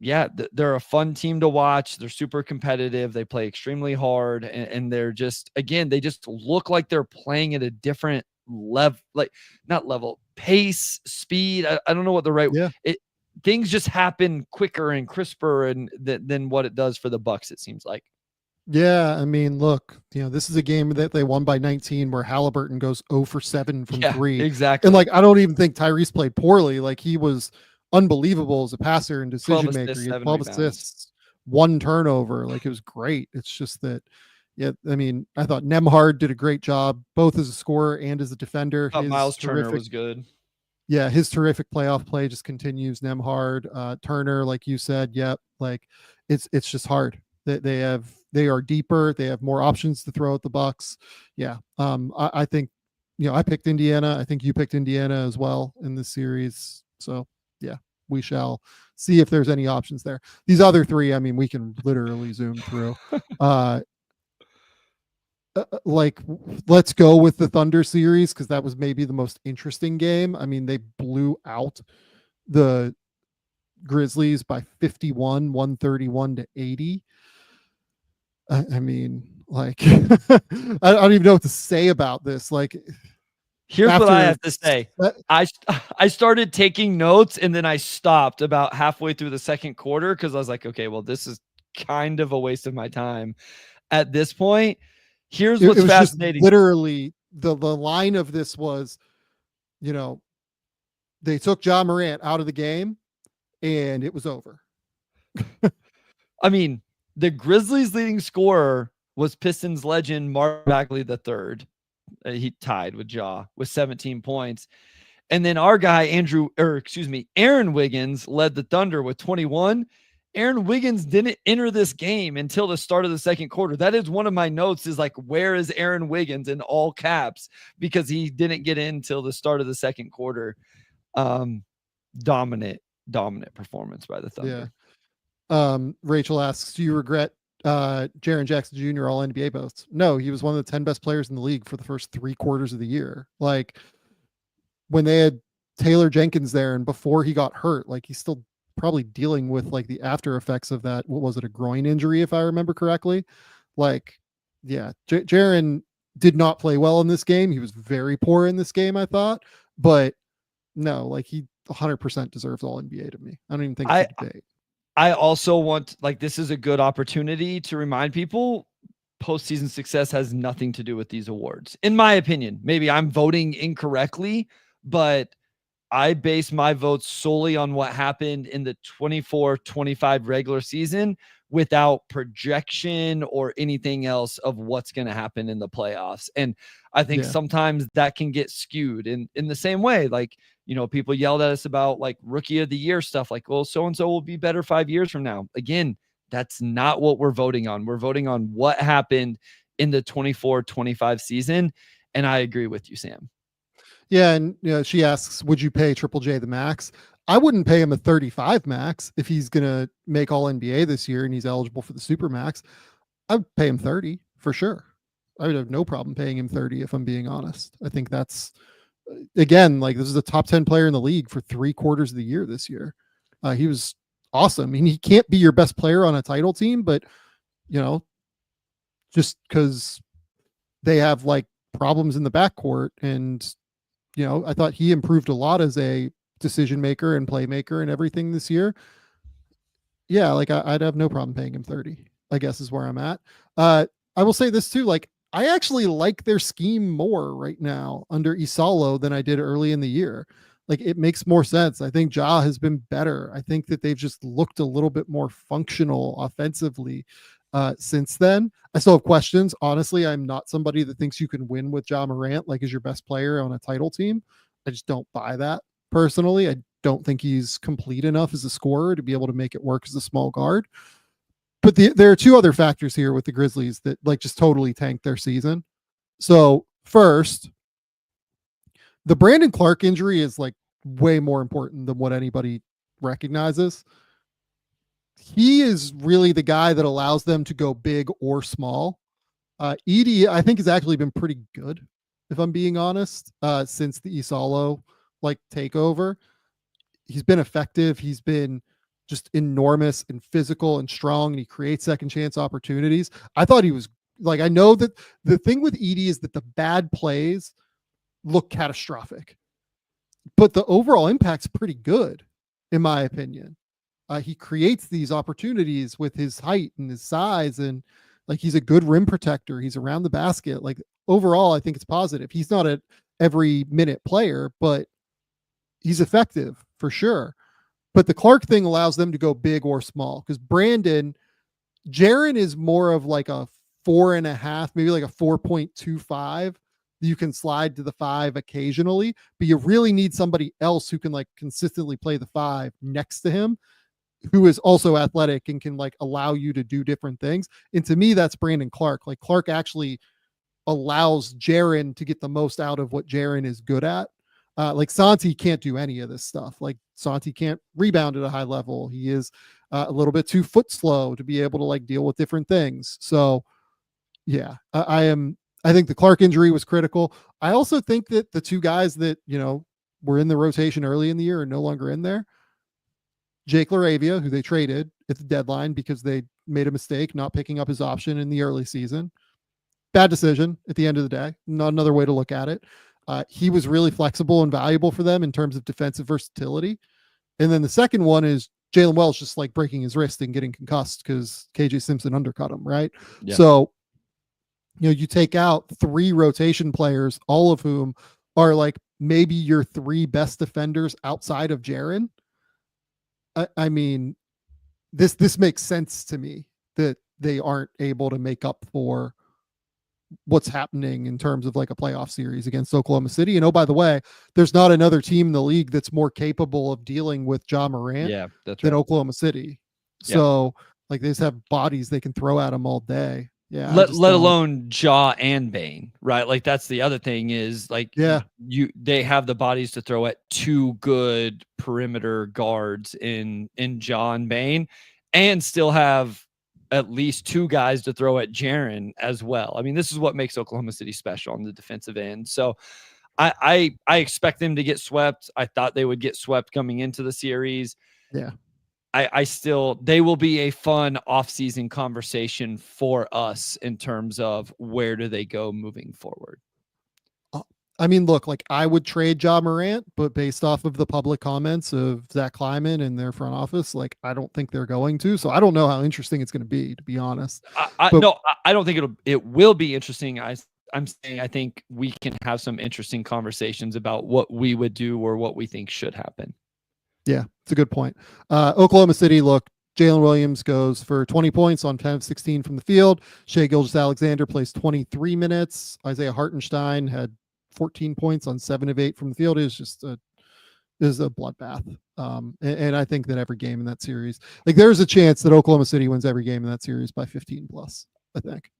yeah, they're a fun team to watch. They're super competitive. They play extremely hard, and they're just, again, they just look like they're playing at a different level, like not level, pace, speed. I don't know what the right, things just happen quicker and crisper than what it does for the Bucks, it seems like. Yeah, I mean, look, you know, this is a game that they won by 19 where Halliburton goes 0 for 7 from 3. Exactly. And like, I don't even think Tyrese played poorly. Like he was unbelievable as a passer and decision maker. He had 12 assists, 1 turnover. Like it was great. It's just that, yeah, I mean, I thought Nembhard did a great job, both as a scorer and as a defender. Miles Turner was good. Yeah, his terrific playoff play just continues. Nembhard, Turner, like you said, like it's just hard. They are deeper. They have more options to throw at the Bucks. Yeah, I think, you know, I picked Indiana. I think you picked Indiana as well in this series. So yeah, we shall see if there's any options there. These other 3, I mean, we can literally zoom through. Like, let's go with the Thunder series because that was maybe the most interesting game. I mean, they blew out the Grizzlies by 51, 131-80. I mean, like, I don't even know what to say about this. Like, here's what I have to say. I started taking notes and then I stopped about halfway through the second quarter because I was like, okay, well, this is kind of a waste of my time at this point. Here's what's fascinating. Literally, the line of this was, you know, they took Ja Morant out of the game and it was over. I mean, the Grizzlies' leading scorer was Pistons legend Mark Bagley III. He tied with Ja with 17 points. And then our guy, Aaron Wiggins led the Thunder with 21. Aaron Wiggins didn't enter this game until the start of the second quarter. That is one of my notes, is like, where is Aaron Wiggins in all caps? Because he didn't get in until the start of the second quarter. Dominant performance by the Thunder. Yeah. Rachel asks, do you regret Jaren Jackson Jr. all NBA boasts? No, he was one of the 10 best players in the league for the first 3 quarters of the year. Like when they had Taylor Jenkins there and before he got hurt, like he's still probably dealing with like the after effects of that. What was it? A groin injury, if I remember correctly. Like, yeah, Jaren did not play well in this game. He was very poor in this game, I thought, but no, like he 100% deserves all NBA to me. I don't even think it's a debate. I also want, like, this is a good opportunity to remind people postseason success has nothing to do with these awards. In my opinion, maybe I'm voting incorrectly, but I base my votes solely on what happened in the 24-25 regular season without projection or anything else of what's going to happen in the playoffs. And I think sometimes that can get skewed in the same way. Like, you know, people yelled at us about like rookie of the year stuff, like, well, so-and-so will be better 5 years from now. Again, that's not what we're voting on. We're voting on what happened in the 24-25 season. And I agree with you, Sam. Yeah, and she asks, would you pay Triple J the max? I wouldn't pay him a 35 max if he's gonna make All NBA this year and he's eligible for the Super Max. I'd pay him 30 for sure. I would have no problem paying him 30 if I'm being honest. I think that's, again, like, this is a top 10 player in the league for 3/4 of the year this year. He was awesome. I mean, he can't be your best player on a title team, but just because they have like problems in the backcourt, and I thought he improved a lot as a decision maker and playmaker and everything this year. Yeah, like I'd have no problem paying him 30, I guess is where I'm at. I will say this too, like, I actually like their scheme more right now under Isalo than I did early in the year. Like, it makes more sense. I think Ja has been better. I think that they've just looked a little bit more functional offensively since then. I still have questions. Honestly, I'm not somebody that thinks you can win with Ja Morant like as your best player on a title team. I just don't buy that personally. I don't think he's complete enough as a scorer to be able to make it work as a small guard. But there are two other factors here with the Grizzlies that like just totally tanked their season. So first, the Brandon Clark injury is like way more important than what anybody recognizes. He is really the guy that allows them to go big or small. Edie, I think, has actually been pretty good, if I'm being honest, since the Isalo like takeover. He's been effective. He's been just enormous and physical and strong, and he creates second chance opportunities. I thought he was like, I know that the thing with Edie is that the bad plays look catastrophic, but the overall impact's pretty good, in my opinion. He creates these opportunities with his height and his size, and like, he's a good rim protector. He's around the basket. Like, overall, I think it's positive. He's not an every minute player, but he's effective for sure. But the Clark thing allows them to go big or small, because Jaren is more of like a 4.5, maybe like a 4.25. You can slide to the 5 occasionally, but you really need somebody else who can like consistently play the 5 next to him, who is also athletic and can like allow you to do different things. And to me, that's Brandon Clark. Like, Clark actually allows Jaren to get the most out of what Jaren is good at. Like, Santi can't do any of this stuff. Like, Santi can't rebound at a high level. He is a little bit too foot slow to be able to like deal with different things. So yeah, I think the Clark injury was critical. I also think that the two guys that, were in the rotation early in the year are no longer in there. Jake LaRavia, who they traded at the deadline because they made a mistake not picking up his option in the early season. Bad decision at the end of the day. Not another way to look at it. He was really flexible and valuable for them in terms of defensive versatility. And then the second one is Jalen Wells just like breaking his wrist and getting concussed because KJ Simpson undercut him, right? Yeah. So, you take out 3 rotation players, all of whom are like maybe your 3 best defenders outside of Jaren. I mean, this makes sense to me that they aren't able to make up for what's happening in terms of like a playoff series against Oklahoma City. And oh, by the way, there's not another team in the league that's more capable of dealing with Ja Morant than Oklahoma City. Yeah. So like, they just have bodies they can throw at them all day. Yeah. Let alone Ja and Bane, right? Like, that's the other thing is like, they have the bodies to throw at 2 good perimeter guards in Ja and Bane, and still have at least 2 guys to throw at Jaren as well. I mean, this is what makes Oklahoma City special on the defensive end. So I expect them to get swept. I thought they would get swept coming into the series. Yeah. They will be a fun off-season conversation for us in terms of where do they go moving forward. I mean, look, like, I would trade Ja Morant, but based off of the public comments of Zach Kleiman and their front office, like, I don't think they're going to. So I don't know how interesting it's going to be honest. No, I don't think it will be interesting. I I'm saying I think we can have some interesting conversations about what we would do or what we think should happen. Yeah, it's a good point. Oklahoma City, look, Jalen Williams goes for 20 points on 10 of 16 from the field. Shai Gilgeous-Alexander plays 23 minutes. Isaiah Hartenstein had 14 points on 7 of 8 from the field. It was just a bloodbath. And I think that every game in that series, like there's a chance that Oklahoma City wins every game in that series by 15 plus, I think.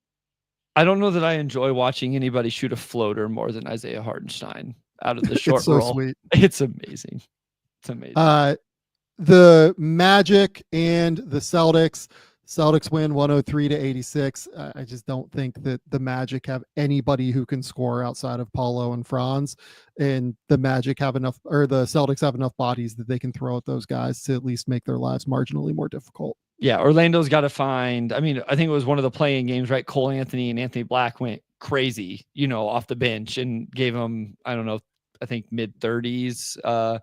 I don't know that I enjoy watching anybody shoot a floater more than Isaiah Hartenstein out of the short It's so roll. sweet. It's amazing. It's amazing. The Magic and the Celtics win 103-86. I just don't think that the Magic have anybody who can score outside of Paulo and Franz, and the Magic have enough, or the Celtics have enough bodies that they can throw at those guys to at least make their lives marginally more difficult. Yeah, Orlando's got to find, I mean, I think it was one of the playing games, right? Cole Anthony and Anthony Black went crazy, off the bench and gave them, I don't know, I think mid 30s,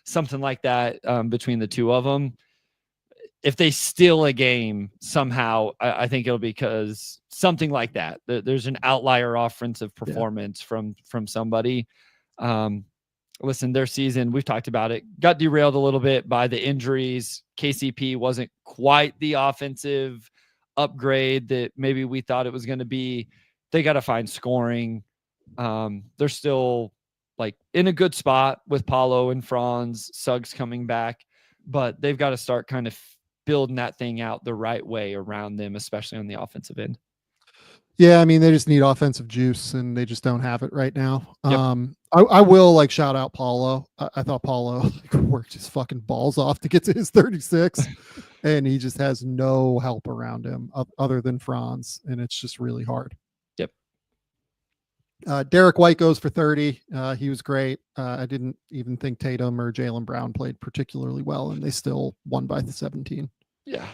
something like that, between the two of them. If they steal a game somehow, I think it'll be because something like that. There's an outlier offensive performance from somebody. Listen, their season, we've talked about it, got derailed a little bit by the injuries. KCP wasn't quite the offensive upgrade that maybe we thought it was going to be. They got to find scoring. They're still like in a good spot with Paulo and Franz, Suggs coming back, but they've got to start kind of building that thing out the right way around them, especially on the offensive end. Yeah, I mean, they just need offensive juice, and they just don't have it right now. Yep. I will like shout out Paulo. I thought Paulo worked his fucking balls off to get to his 36, and he just has no help around him other than Franz, and it's just really hard. Yep. Derek White goes for 30. He was great. I didn't even think Tatum or Jaylen Brown played particularly well, and they still won by 17. Yeah.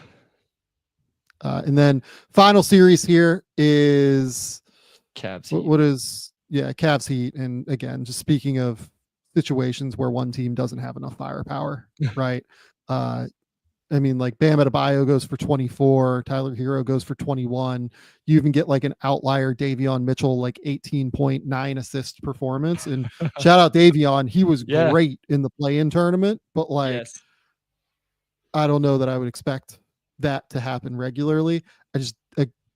And then final series here is Cavs. Cavs Heat. And again, just speaking of situations where one team doesn't have enough firepower, right? I mean, like Bam Adebayo goes for 24, Tyler Hero goes for 21. You even get like an outlier Davion Mitchell, like 18.9 assist performance. And shout out Davion. He was great in the play-in tournament, but like, I don't know that I would expect that to happen regularly.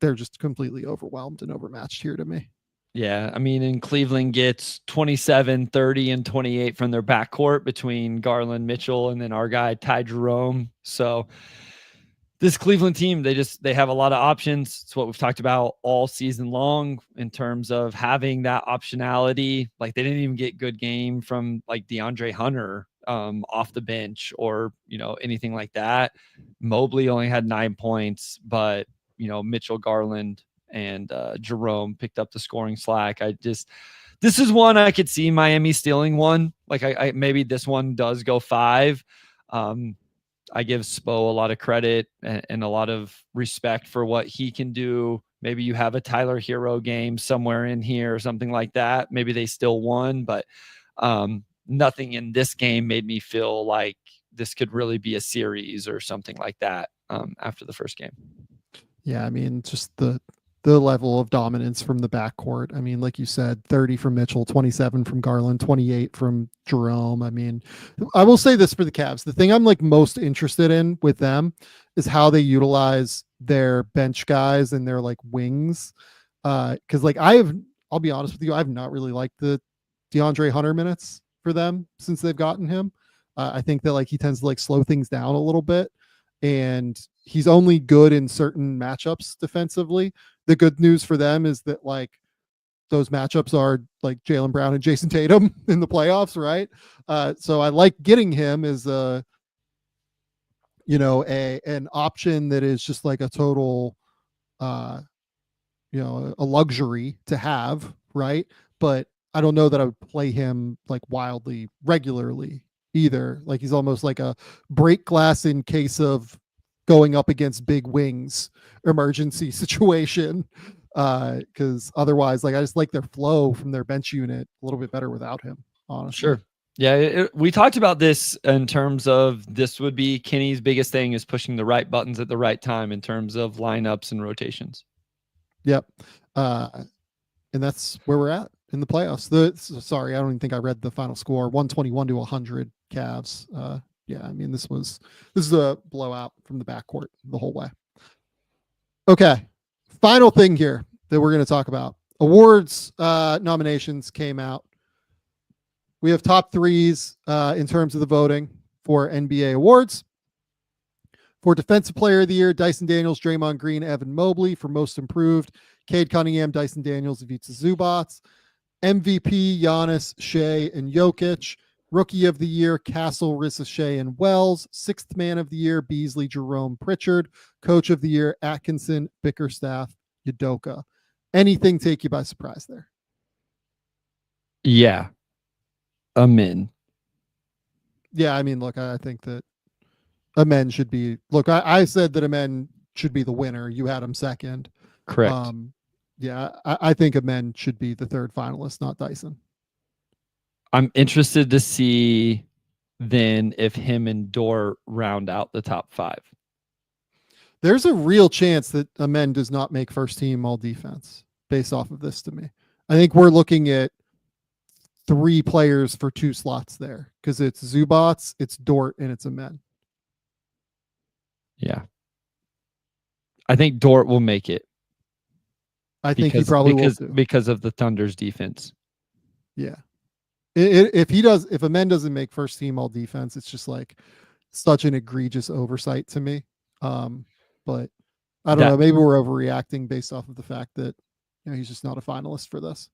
They're just completely overwhelmed and overmatched here to me. Yeah, I mean, and Cleveland gets 27, 30, and 28 from their backcourt between Garland, Mitchell, and then our guy Ty Jerome. So this Cleveland team, they have a lot of options. It's what we've talked about all season long in terms of having that optionality. Like they didn't even get good game from like DeAndre Hunter off the bench or anything like that. Mobley only had 9 points, but Mitchell, Garland, and Jerome picked up the scoring slack. This is one I could see Miami stealing one. Like I maybe this one does go 5. I give Spo a lot of credit and a lot of respect for what he can do. Maybe you have a Tyler Hero game somewhere in here or something like that. Maybe they still won, but nothing in this game made me feel like this could really be a series or something like that after the first game. Yeah, I mean, just the level of dominance from the backcourt. I mean, like you said, 30 from Mitchell, 27 from Garland, 28 from Jerome. I mean, I will say this for the Cavs. The thing I'm like most interested in with them is how they utilize their bench guys and their like wings. Cause like I'll be honest with you, I've not really liked the DeAndre Hunter minutes for them since they've gotten him. I think that like he tends to like slow things down a little bit, and he's only good in certain matchups defensively. The good news for them is that like those matchups are like Jaylen Brown and Jason Tatum in the playoffs, right? So I like getting him as an option that is just like a total, a luxury to have, right? But I don't know that I would play him like wildly regularly either. Like he's almost like a break glass in case of going up against big wings emergency situation, because otherwise, like I just like their flow from their bench unit a little bit better without him, honestly. Sure. Yeah, we talked about this in terms of this would be Kenny's biggest thing is pushing the right buttons at the right time in terms of lineups and rotations. Yep. And that's where we're at in the playoffs. Sorry, I don't even think I read the final score. 121 to 100 Cavs. Yeah, I mean, this is a blowout from the backcourt the whole way. Okay. Final thing here that we're going to talk about. Awards nominations came out. We have top threes in terms of the voting for NBA awards. For Defensive Player of the Year, Dyson Daniels, Draymond Green, Evan Mobley. For Most Improved, Cade Cunningham, Dyson Daniels, Ivica Zubac. MVP, Giannis, Shea, and Jokic. Rookie of the Year, Castle, Rissa, Shea, and Wells. Sixth Man of the Year, Beasley, Jerome, Pritchard. Coach of the Year, Atkinson, Bickerstaff, Udoka. Anything take you by surprise there? Yeah. Amen. Yeah, I mean, look, I think that Amen should be. Look, I said that Amen should be the winner. You had him second. Correct. Yeah, I think Amen should be the third finalist, not Dyson. I'm interested to see then if him and Dort round out the top 5. There's a real chance that Amen does not make first team all defense based off of this to me. I think we're looking at 3 players for 2 slots there because it's Zubac, it's Dort, and it's Amen. Yeah. I think Dort will make it. I think he probably will too. Because of the Thunder's defense. Yeah. If Amen doesn't make first team all defense, it's just like such an egregious oversight to me. But I don't know. Maybe we're overreacting based off of the fact that he's just not a finalist for this.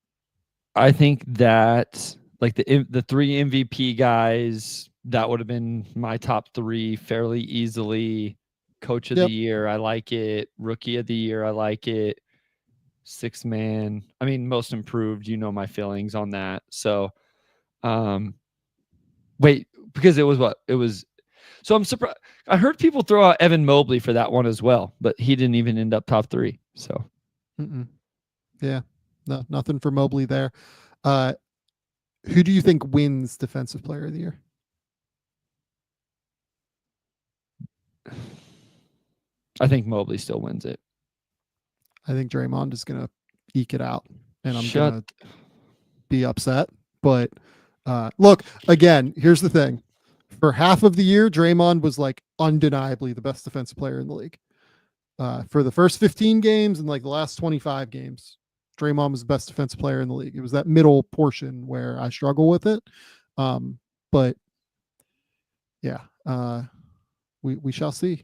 I think that like the 3 MVP guys, that would have been my top 3 fairly easily. Coach of the Year, I like it. Rookie of the Year, I like it. Sixth Man, I mean, Most Improved, my feelings on that. So, wait, because it was what? It was, so I'm surprised. I heard people throw out Evan Mobley for that one as well, but he didn't even end up top 3. So, yeah, no, nothing for Mobley there. Who do you think wins Defensive Player of the Year? I think Mobley still wins it. I think Draymond is going to eke it out, and I'm going to be upset. But look, again, here's the thing. For half of the year, Draymond was like undeniably the best defensive player in the league. For the first 15 games and like the last 25 games, Draymond was the best defensive player in the league. It was that middle portion where I struggle with it. But yeah, we shall see.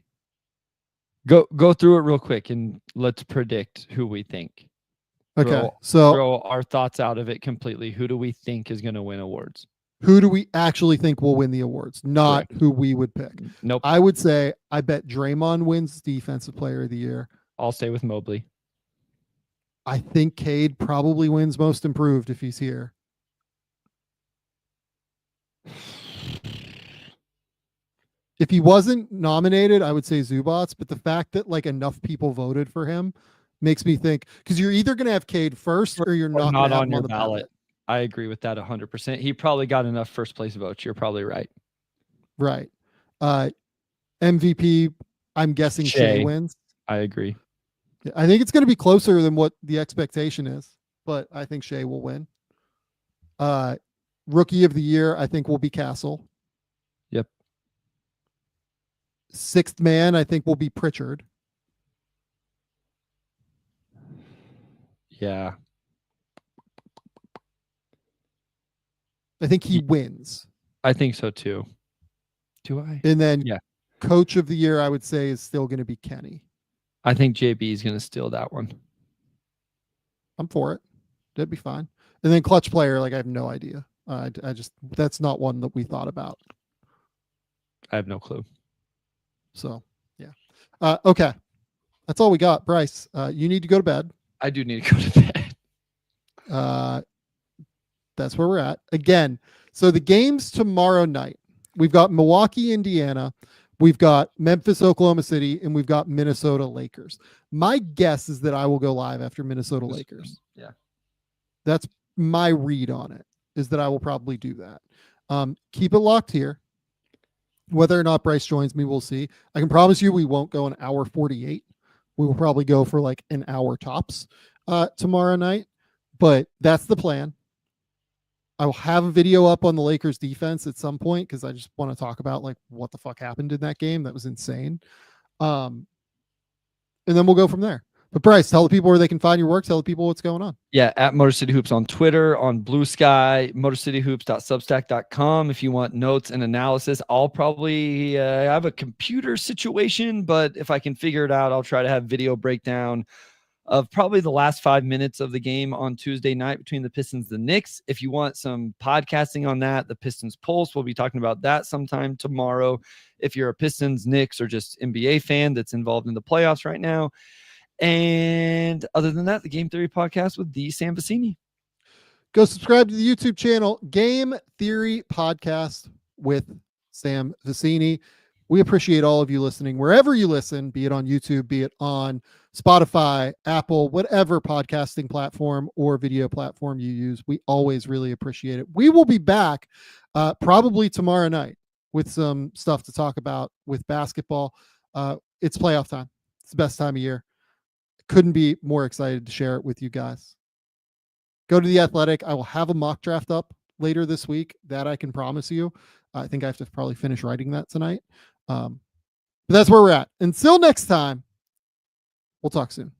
Go through it real quick and let's predict who we think. Okay, throw our thoughts out of it completely. Who do we think is going to win awards? Who do we actually think will win the awards? Not Correct. Who we would pick. Nope. I would say I bet Draymond wins Defensive Player of the Year. I'll stay with Mobley. I think Cade probably wins Most Improved if he's here. If he wasn't nominated, I would say Zubac, but the fact that like enough people voted for him makes me think, because you're either going to have Cade first or you're not gonna have on him your the ballot. I agree with that 100%. He probably got enough first place votes. You're probably right. Right. MVP, I'm guessing Shea wins. I agree. I think it's going to be closer than what the expectation is, but I think Shea will win. Rookie of the Year, I think will be Castle. Yep. Sixth Man, I think will be Pritchard. Yeah. I think he wins. I think so too. Do I? And then yeah. Coach of the Year, I would say, is still going to be Kenny. I think JB is going to steal that one. I'm for it. That'd be fine. And then Clutch Player, like I have no idea. I just, that's not one that we thought about. I have no clue. So, yeah. Okay. That's all we got. Bryce, you need to go to bed. I do need to go to bed. That's where we're at. Again, so the games tomorrow night, we've got Milwaukee, Indiana, we've got Memphis, Oklahoma City, and we've got Minnesota Lakers. My guess is that I will go live after Minnesota Lakers. Yeah. That's my read on it, is that I will probably do that. Keep it locked here. Whether or not Bryce joins me, we'll see. I can promise you we won't go an hour 48. We will probably go for like an hour tops tomorrow night. but that's the plan. I will have a video up on the Lakers defense at some point because I just want to talk about like what the fuck happened in that game. That was insane. And then we'll go from there. But Bryce, tell the people where they can find your work. Tell the people what's going on. Yeah, at Motor City Hoops on Twitter, on Blue Sky, motorcityhoops.substack.com. If you want notes and analysis, I'll probably have a computer situation, but if I can figure it out, I'll try to have video breakdown of probably the last 5 minutes of the game on Tuesday night between the Pistons and the Knicks. If you want some podcasting on that, the Pistons Pulse, we'll be talking about that sometime tomorrow. If you're a Pistons, Knicks, or just NBA fan that's involved in the playoffs right now. And other than that, the Game Theory podcast with the Sam Vecenie. Go subscribe to the YouTube channel, Game Theory Podcast with Sam Vecenie. We appreciate all of you listening wherever you listen, be it on YouTube, be it on Spotify, Apple, whatever podcasting platform or video platform you use. We always really appreciate it. We will be back probably tomorrow night with some stuff to talk about with basketball. It's playoff time. It's the best time of year. Couldn't be more excited to share it with you guys. Go to The Athletic. I will have a mock draft up later this week. That I can promise you. I think I have to probably finish writing that tonight. But that's where we're at. Until next time, we'll talk soon.